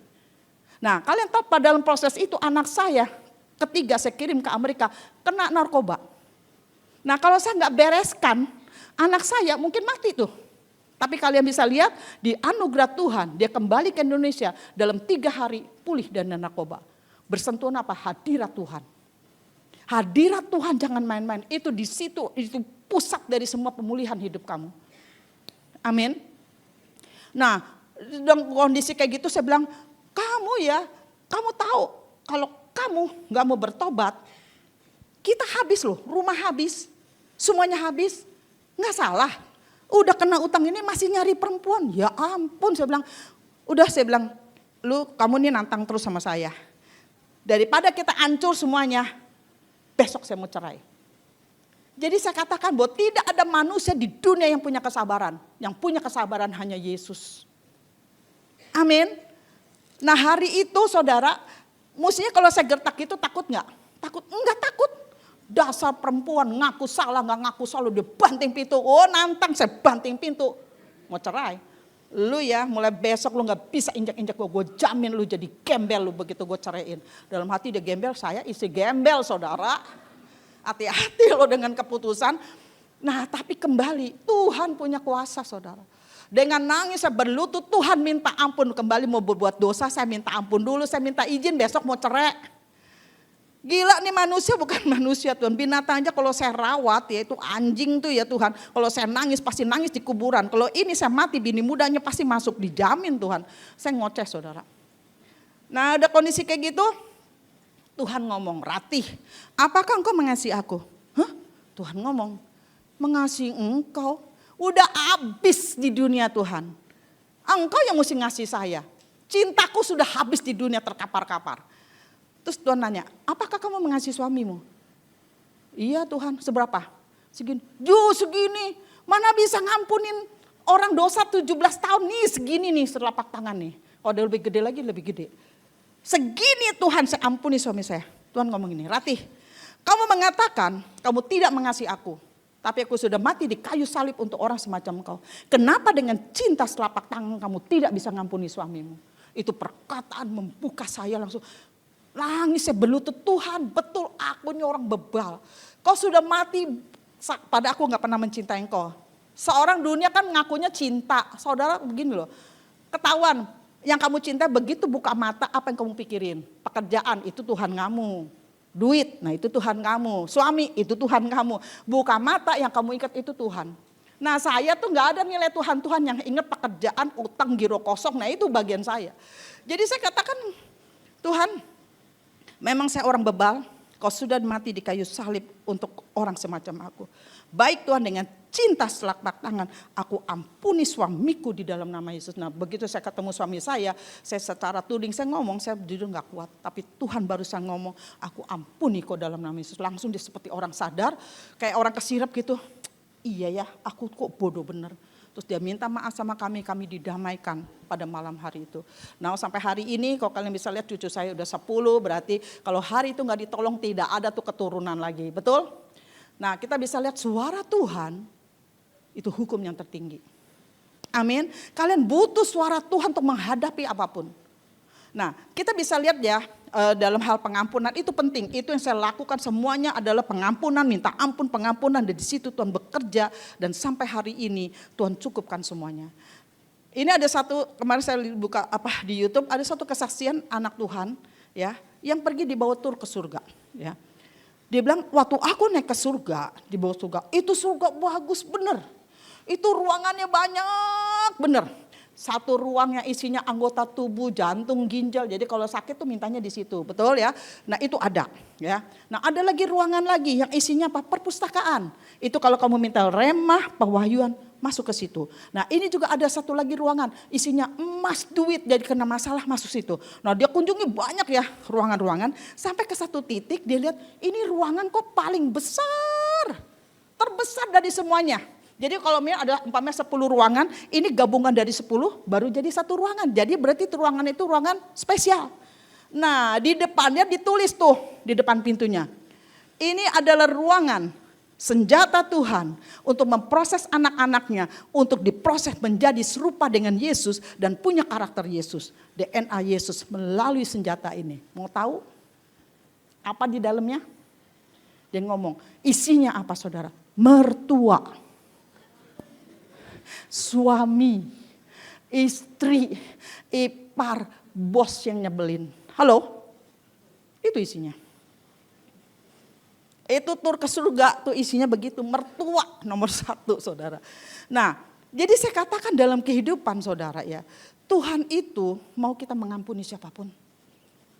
Nah kalian tahu pada dalam proses itu anak saya ketiga saya kirim ke Amerika, kena narkoba. Nah kalau saya nggak bereskan, anak saya mungkin mati tuh. Tapi kalian bisa lihat di anugerah Tuhan, dia kembali ke Indonesia dalam 3 hari pulih dari narkoba. Bersentuhan apa? Hadirat Tuhan. Hadirat Tuhan jangan main-main, itu di situ, itu pusat dari semua pemulihan hidup kamu. Amin. Nah dalam kondisi kayak gitu saya bilang, kamu tahu kalau kamu gak mau bertobat, kita habis loh, rumah habis, semuanya habis, gak salah. Udah kena utang ini masih nyari perempuan, ya ampun saya bilang. Kamu ini nantang terus sama saya. Daripada kita hancur semuanya, besok saya mau cerai. Jadi saya katakan bahwa tidak ada manusia di dunia yang punya kesabaran. Yang punya kesabaran hanya Yesus. Amin. Nah hari itu saudara, mestinya kalau saya gertak itu takut nggak? Takut? Enggak takut. Dasar perempuan ngaku salah, nggak ngaku salah, dia banting pintu. Nantang saya banting pintu. Mau cerai. Lu ya mulai besok lu nggak bisa injak-injak gue jamin lu jadi gembel lu begitu gue ceraiin. Dalam hati dia gembel, saya istri gembel saudara. Hati-hati lo dengan keputusan. Nah tapi kembali, Tuhan punya kuasa saudara. Dengan nangis saya berlutut, Tuhan minta ampun, kembali mau berbuat dosa, saya minta ampun dulu, saya minta izin besok mau cerai. Gila nih manusia, bukan manusia Tuhan, binatang aja kalau saya rawat ya itu anjing tuh ya Tuhan. Kalau saya nangis pasti nangis di kuburan, kalau ini saya mati bini mudanya pasti masuk, dijamin Tuhan. Saya ngoceh saudara. Nah ada kondisi kayak gitu, Tuhan ngomong, Ratih apakah engkau mengasihi aku? Tuhan ngomong, mengasihi engkau? Udah habis di dunia Tuhan. Engkau yang mesti ngasih saya. Cintaku sudah habis di dunia terkapar-kapar. Terus Tuhan nanya, apakah kamu mengasihi suamimu? Iya Tuhan, seberapa? Segini. Mana bisa ngampunin orang dosa 17 tahun nih, segini nih selapak tangan nih. Kalau ada lebih gede lagi, lebih gede. Segini Tuhan saya ampuni suami saya. Tuhan ngomong ini, Ratih, kamu mengatakan kamu tidak mengasihi aku. Tapi aku sudah mati di kayu salib untuk orang semacam kau. Kenapa dengan cinta selapak tangan kamu tidak bisa ngampuni suamimu? Itu perkataan membuka saya langsung. Nangis saya berlutut, Tuhan betul aku ini orang bebal. Kau sudah mati, pada aku gak pernah mencintai engkau. Seorang dunia kan ngakunya cinta. Saudara begini loh, ketahuan. Yang kamu cinta begitu buka mata, apa yang kamu pikirin? Pekerjaan itu Tuhan kamu. Duit, nah itu Tuhan kamu. Suami, itu Tuhan kamu. Buka mata yang kamu ingat itu Tuhan. Nah saya tuh gak ada nilai Tuhan yang ingat pekerjaan, utang, giro kosong. Nah itu bagian saya. Jadi saya katakan, Tuhan memang saya orang bebal. Kau sudah mati di kayu salib untuk orang semacam aku. Baik Tuhan, dengan cinta selapak tangan, aku ampuni suamiku di dalam nama Yesus. Nah begitu saya ketemu suami saya secara tuding, saya ngomong, saya jujur gak kuat. Tapi Tuhan barusan ngomong, aku ampuni kau dalam nama Yesus. Langsung dia seperti orang sadar, kayak orang kesirap gitu. Iya ya, aku kok bodoh bener. Terus dia minta maaf sama kami didamaikan pada malam hari itu. Nah sampai hari ini kalau kalian bisa lihat cucu saya udah 10, berarti kalau hari itu gak ditolong tidak ada tuh keturunan lagi, betul? Nah kita bisa lihat suara Tuhan itu hukum yang tertinggi. Amin. Kalian butuh suara Tuhan untuk menghadapi apapun. Nah kita bisa lihat ya dalam hal pengampunan itu penting. Itu yang saya lakukan semuanya adalah pengampunan, minta ampun, pengampunan. Dan di situ Tuhan bekerja dan sampai hari ini Tuhan cukupkan semuanya. Ini ada satu, kemarin saya buka di YouTube, ada satu kesaksian anak Tuhan ya yang pergi dibawa tur ke surga ya. Dia bilang waktu aku naik ke surga, di bawah surga, itu surga bagus bener. Itu ruangannya banyak bener. Satu ruang yang isinya anggota tubuh, jantung, ginjal. Jadi kalau sakit tuh mintanya di situ, betul ya. Nah itu ada ya. Nah ada lagi ruangan lagi yang isinya apa? Perpustakaan. Itu kalau kamu minta remah, pewahyuan, masuk ke situ. Nah ini juga ada satu lagi ruangan, isinya emas, duit, jadi kena masalah masuk situ. Nah dia kunjungi banyak ya ruangan-ruangan, sampai ke satu titik dia lihat ini ruangan kok paling besar, terbesar dari semuanya. Jadi kalau ada umpamanya 10 ruangan, ini gabungan dari 10 baru jadi satu ruangan. Jadi berarti ruangan itu ruangan spesial. Nah di depannya ditulis tuh, di depan pintunya. Ini adalah ruangan senjata Tuhan untuk memproses anak-anaknya, untuk diproses menjadi serupa dengan Yesus dan punya karakter Yesus. DNA Yesus melalui senjata ini. Mau tahu apa di dalamnya? Dia ngomong, isinya apa saudara? Mertua, suami, istri, ipar, bos yang nyebelin. Halo? Itu isinya. Itu tur ke surga tuh isinya begitu, mertua nomor 1 saudara. Nah jadi saya katakan dalam kehidupan saudara ya, Tuhan itu mau kita mengampuni siapapun.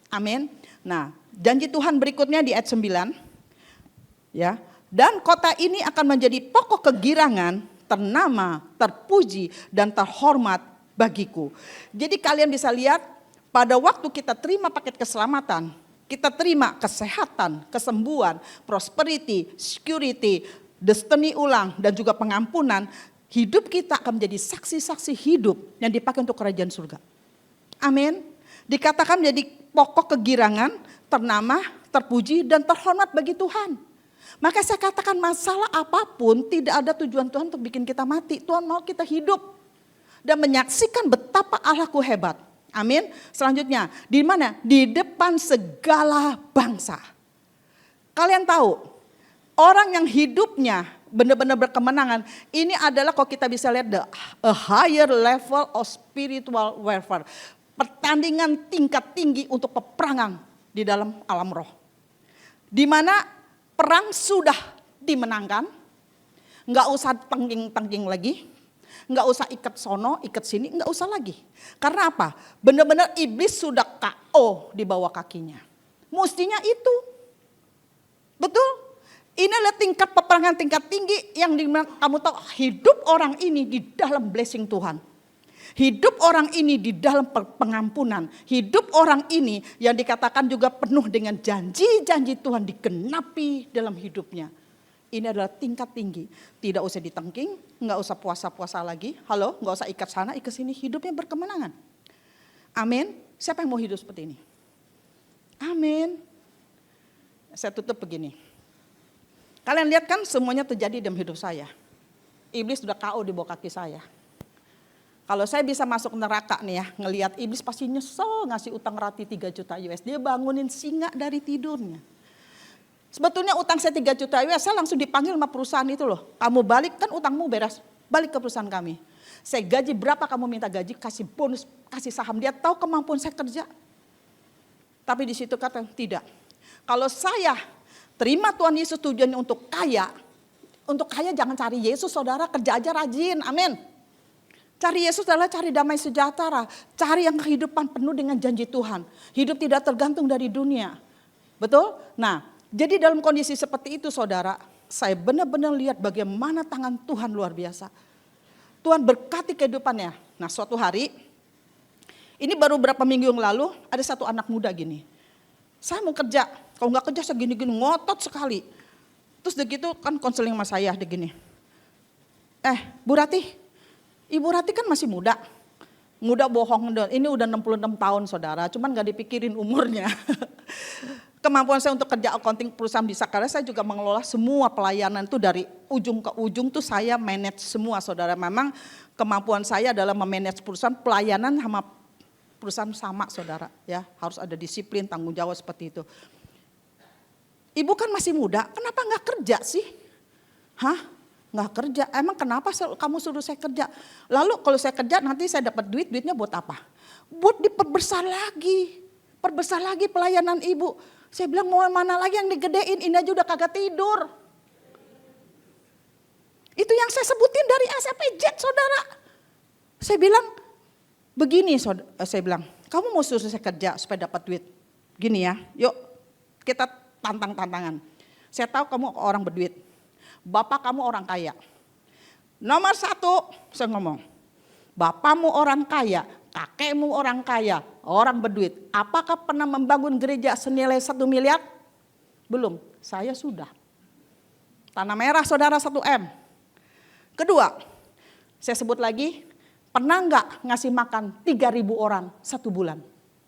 Amin. Nah janji Tuhan berikutnya di ayat 9. Ya, dan kota ini akan menjadi pokok kegirangan, ternama, terpuji dan terhormat bagiku. Jadi kalian bisa lihat pada waktu kita terima paket keselamatan, kita terima kesehatan, kesembuhan, prosperity, security, destiny ulang dan juga pengampunan. Hidup kita akan menjadi saksi-saksi hidup yang dipakai untuk kerajaan surga. Amin. Dikatakan menjadi pokok kegirangan, ternama, terpuji dan terhormat bagi Tuhan. Maka saya katakan masalah apapun tidak ada tujuan Tuhan untuk bikin kita mati. Tuhan mau kita hidup dan menyaksikan betapa Allahku hebat. Amin. Selanjutnya, di mana? Di depan segala bangsa. Kalian tahu, orang yang hidupnya benar-benar berkemenangan, ini adalah kalau kita bisa lihat a higher level of spiritual warfare. Pertandingan tingkat tinggi untuk peperangan di dalam alam roh. Di mana perang sudah dimenangkan, nggak usah tengking-tengking lagi. Nggak usah ikat sono, ikat sini, nggak usah lagi. Karena apa? Benar-benar iblis sudah KO di bawah kakinya. Mestinya itu. Betul? Ini adalah tingkat peperangan tingkat tinggi yang kamu tahu hidup orang ini di dalam blessing Tuhan. Hidup orang ini di dalam pengampunan. Hidup orang ini yang dikatakan juga penuh dengan janji-janji Tuhan digenapi dalam hidupnya. Ini adalah tingkat tinggi. Tidak usah ditengking, nggak usah puasa-puasa lagi. Halo, nggak usah ikat sana, ikat sini. Hidupnya berkemenangan. Amin. Siapa yang mau hidup seperti ini? Amin. Saya tutup begini. Kalian lihat kan semuanya terjadi dalam hidup saya. Iblis sudah KO di bawah kaki saya. Kalau saya bisa masuk neraka nih ya, ngelihat iblis pasti nyesel ngasih utang rati 3 juta US. Dia bangunin singa dari tidurnya. Sebetulnya utang saya 3 juta US, saya langsung dipanggil sama perusahaan itu loh. Kamu balik, kan utangmu beres, balik ke perusahaan kami. Saya gaji berapa kamu minta gaji, kasih bonus, kasih saham. Dia tahu kemampuan saya kerja. Tapi di situ kata tidak. Kalau saya terima Tuhan Yesus tujuannya untuk kaya jangan cari Yesus saudara, kerja aja rajin, amin. Cari Yesus adalah cari damai sejahtera, cari yang kehidupan penuh dengan janji Tuhan. Hidup tidak tergantung dari dunia, betul? Nah, jadi dalam kondisi seperti itu saudara, saya benar-benar lihat bagaimana tangan Tuhan luar biasa. Tuhan berkati kehidupannya. Nah suatu hari, ini baru beberapa minggu yang lalu, ada satu anak muda gini. Saya mau kerja, kalau nggak kerja saya gini-gini, ngotot sekali. Terus begitu kan konseling sama saya, dia gini. Bu Rati, Ibu Rati kan masih muda. Muda bohong, ini udah 66 tahun saudara, cuman gak dipikirin umurnya. Kemampuan saya untuk kerja accounting perusahaan bisa, karena saya juga mengelola semua pelayanan itu dari ujung ke ujung tuh saya manage semua saudara. Memang kemampuan saya adalah memanage perusahaan, pelayanan sama perusahaan sama saudara. Ya, harus ada disiplin, tanggung jawab seperti itu. Ibu kan masih muda, kenapa gak kerja sih? Nggak kerja, emang kenapa kamu suruh saya kerja? Lalu kalau saya kerja nanti saya dapat duitnya buat apa? Buat diperbesar lagi pelayanan ibu. Saya bilang mau mana lagi yang digedein, ini aja udah kagak tidur. Itu yang saya sebutin dari SPJ saudara. Saya bilang begini saya bilang, kamu mau suruh saya kerja supaya dapat duit. Gini ya, yuk kita tantangan. Saya tahu kamu orang berduit. Bapak kamu orang kaya. Nomor 1 saya ngomong, bapakmu orang kaya, kakekmu orang kaya, orang berduit. Apakah pernah membangun gereja senilai 1 miliar? Belum, saya sudah. Tanah merah saudara 1 M. Kedua, saya sebut lagi, pernah enggak ngasih makan 3.000 orang 1 bulan?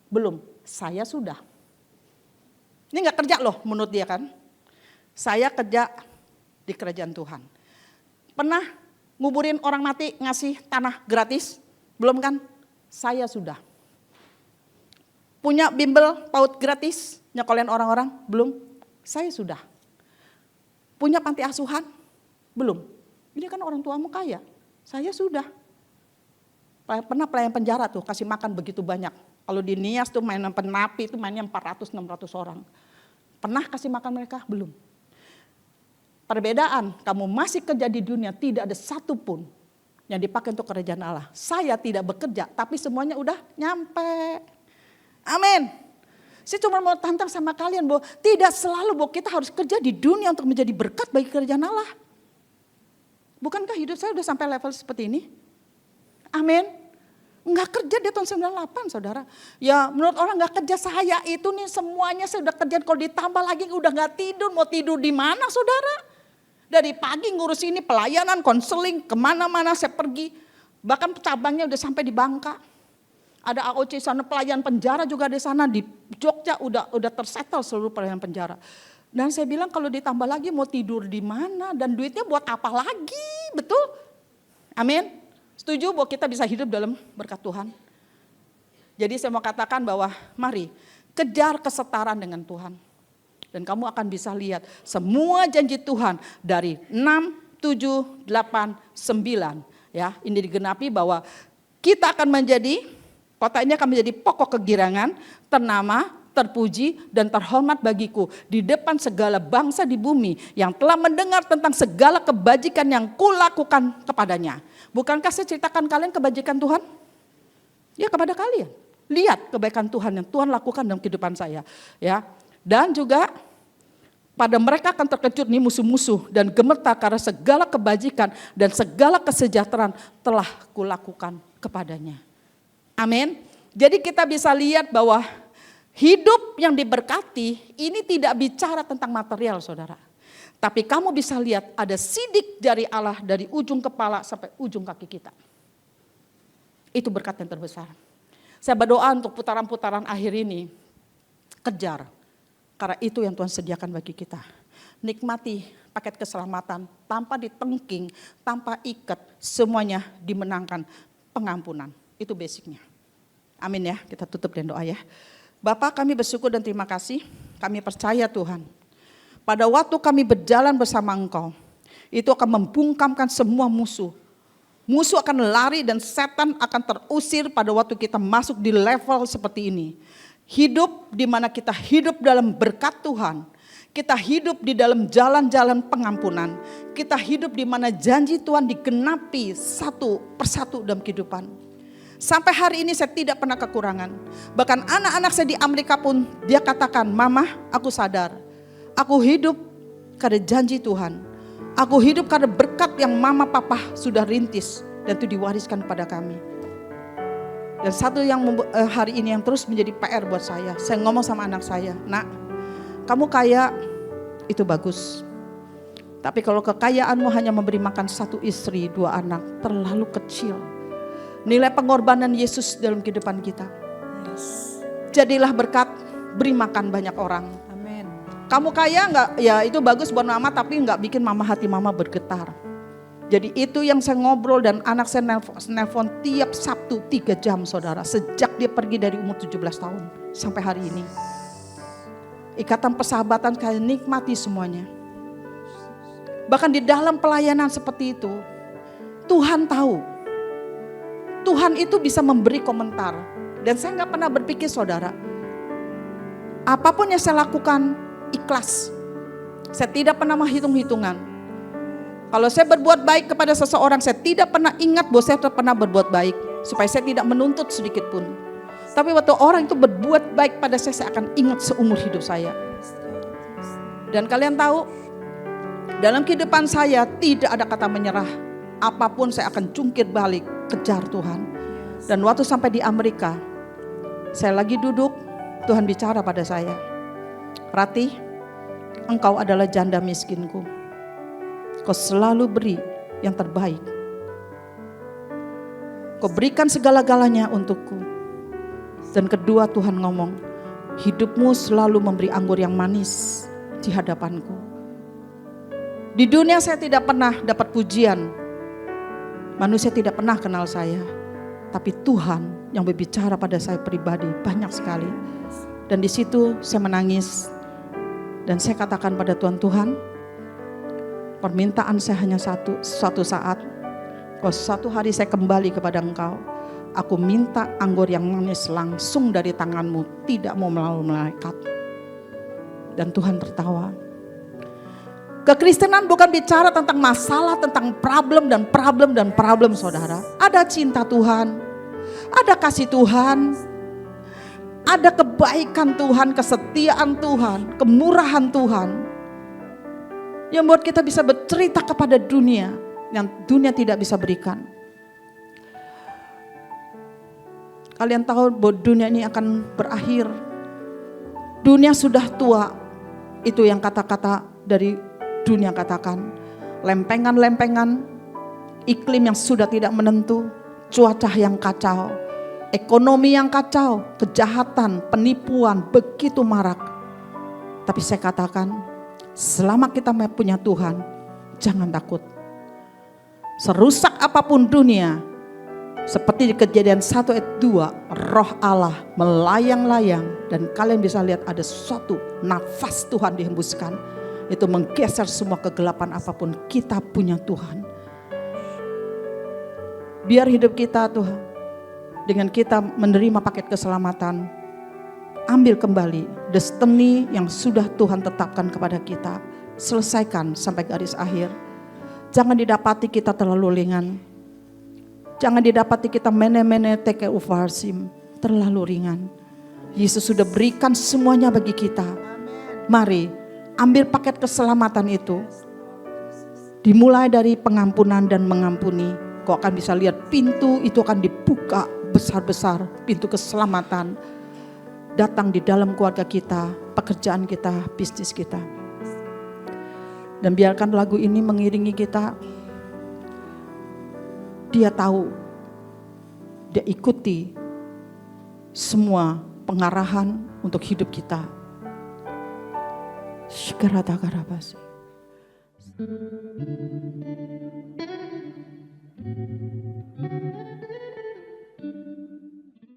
Belum, saya sudah. Ini enggak kerja loh menurut dia kan. Saya kerja di kerajaan Tuhan. Pernah nguburin orang mati ngasih tanah gratis? Belum kan? Saya sudah. Punya bimbel PAUD gratis nyekolin orang-orang? Belum. Saya sudah. Punya panti asuhan? Belum. Ini kan orang tuamu kaya. Saya sudah. Pernah pelayan penjara tuh kasih makan begitu banyak. Kalau di Nias tuh mainan penapi itu mainnya 400-600 orang. Pernah kasih makan mereka? Belum. Perbedaan, kamu masih kerja di dunia, tidak ada satupun yang dipakai untuk kerajaan Allah. Saya tidak bekerja, tapi semuanya udah nyampe. Amin. Saya cuma mau tantang sama kalian bahwa tidak selalu bahwa kita harus kerja di dunia untuk menjadi berkat bagi kerajaan Allah. Bukankah hidup saya udah sampai level seperti ini? Amin. Enggak kerja di tahun 98 saudara. Ya menurut orang enggak kerja, saya itu nih semuanya saya udah kerja. Kalau ditambah lagi udah enggak tidur, mau tidur di mana saudara? Dari pagi ngurus ini pelayanan, konseling, kemana-mana saya pergi. Bahkan cabangnya udah sampai di Bangka. Ada AOC sana, pelayan penjara juga di sana. Di Jogja udah tersetel seluruh pelayan penjara. Dan saya bilang kalau ditambah lagi mau tidur di mana dan duitnya buat apa lagi, betul? Amin. Setuju bahwa kita bisa hidup dalam berkat Tuhan. Jadi saya mau katakan bahwa mari kejar kesetaraan dengan Tuhan. Dan kamu akan bisa lihat semua janji Tuhan dari 6, 7, 8, 9. Ya, ini digenapi bahwa kita akan menjadi, kota ini akan menjadi pokok kegirangan, ternama, terpuji dan terhormat bagiku di depan segala bangsa di bumi yang telah mendengar tentang segala kebajikan yang kulakukan kepadanya. Bukankah saya ceritakan kalian kebajikan Tuhan? Ya kepada kalian. Lihat kebaikan Tuhan yang Tuhan lakukan dalam kehidupan saya. Ya. Dan juga pada mereka akan terkejut nih musuh-musuh dan gemetar karena segala kebajikan dan segala kesejahteraan telah kulakukan kepadanya. Amin. Jadi kita bisa lihat bahwa hidup yang diberkati ini tidak bicara tentang material saudara. Tapi kamu bisa lihat ada sidik dari Allah dari ujung kepala sampai ujung kaki kita. Itu berkat yang terbesar. Saya berdoa untuk putaran-putaran akhir ini, kejar. Karena itu yang Tuhan sediakan bagi kita. Nikmati paket keselamatan tanpa ditengking, tanpa ikat, semuanya dimenangkan pengampunan. Itu basicnya. Amin ya, kita tutup dengan doa ya. Bapak, kami bersyukur dan terima kasih, kami percaya Tuhan. Pada waktu kami berjalan bersama Engkau, itu akan membungkamkan semua musuh. Musuh akan lari dan setan akan terusir pada waktu kita masuk di level seperti ini. Hidup di mana kita hidup dalam berkat Tuhan. Kita hidup di dalam jalan-jalan pengampunan. Kita hidup di mana janji Tuhan digenapi satu persatu dalam kehidupan. Sampai hari ini saya tidak pernah kekurangan. Bahkan anak-anak saya di Amerika pun dia katakan, Mama, aku sadar. Aku hidup karena janji Tuhan. Aku hidup karena berkat yang mama papa sudah rintis dan itu diwariskan kepada kami. Dan satu yang hari ini yang terus menjadi PR buat saya ngomong sama anak saya, Nak, kamu kaya itu bagus. Tapi kalau kekayaanmu hanya memberi makan satu istri, 2 anak, terlalu kecil. Nilai pengorbanan Yesus dalam kehidupan kita. Jadilah berkat, beri makan banyak orang. Kamu kaya enggak? Ya itu bagus buat mama tapi enggak bikin hati mama bergetar. Jadi itu yang saya ngobrol dan anak saya nelfon tiap Sabtu 3 jam saudara. Sejak dia pergi dari umur 17 tahun sampai hari ini. Ikatan persahabatan kalian nikmati semuanya. Bahkan di dalam pelayanan seperti itu, Tuhan tahu. Tuhan itu bisa memberi komentar. Dan saya enggak pernah berpikir saudara, apapun yang saya lakukan, ikhlas. Saya tidak pernah menghitung-hitungan. Kalau saya berbuat baik kepada seseorang, saya tidak pernah ingat bahwa saya pernah berbuat baik. Supaya saya tidak menuntut sedikit pun. Tapi waktu orang itu berbuat baik pada saya akan ingat seumur hidup saya. Dan kalian tahu, dalam kehidupan saya tidak ada kata menyerah. Apapun saya akan jungkir balik, kejar Tuhan. Dan waktu sampai di Amerika, saya lagi duduk, Tuhan bicara pada saya. Ratih, engkau adalah janda miskinku. Kau selalu beri yang terbaik. Kau berikan segala-galanya untukku. Dan kedua Tuhan ngomong, hidupmu selalu memberi anggur yang manis di hadapanku. Di dunia saya tidak pernah dapat pujian. Manusia tidak pernah kenal saya. Tapi Tuhan yang berbicara pada saya pribadi banyak sekali. Dan di situ saya menangis. Dan saya katakan pada Tuhan, Tuhan, permintaan saya hanya suatu saat. Kalau suatu hari saya kembali kepada Engkau, aku minta anggur yang manis langsung dari tanganmu, tidak mau melalui malaikat. Dan Tuhan tertawa. Kekristenan bukan bicara tentang masalah, tentang problem saudara. Ada cinta Tuhan, ada kasih Tuhan. Ada kebaikan Tuhan, kesetiaan Tuhan, kemurahan Tuhan. Yang membuat kita bisa bercerita kepada dunia yang dunia tidak bisa berikan. Kalian tahu bahwa dunia ini akan berakhir. Dunia sudah tua. Itu yang kata-kata dari dunia katakan. Lempengan-lempengan, iklim yang sudah tidak menentu, cuaca yang kacau. Ekonomi yang kacau, kejahatan, penipuan begitu marak. Tapi saya katakan, selama kita punya Tuhan, jangan takut. Serusak apapun dunia, seperti di Kejadian 1 ayat 2, roh Allah melayang-layang dan kalian bisa lihat ada suatu nafas Tuhan dihembuskan. Itu menggeser semua kegelapan apapun, kita punya Tuhan. Biar hidup kita Tuhan, dengan kita menerima paket keselamatan, ambil kembali destiny yang sudah Tuhan tetapkan kepada kita. Selesaikan sampai garis akhir. Jangan didapati kita terlalu ringan. Jangan didapati kita mene-mene teke ufarsim, terlalu ringan. Yesus sudah berikan semuanya bagi kita. Mari ambil paket keselamatan itu. Dimulai dari pengampunan dan mengampuni. Kau akan bisa lihat pintu itu akan dibuka besar-besar, pintu keselamatan datang di dalam keluarga kita, pekerjaan kita, bisnis kita. Dan biarkan lagu ini mengiringi kita. Dia tahu, dia ikuti semua pengarahan untuk hidup kita. Shikara-takara-basi.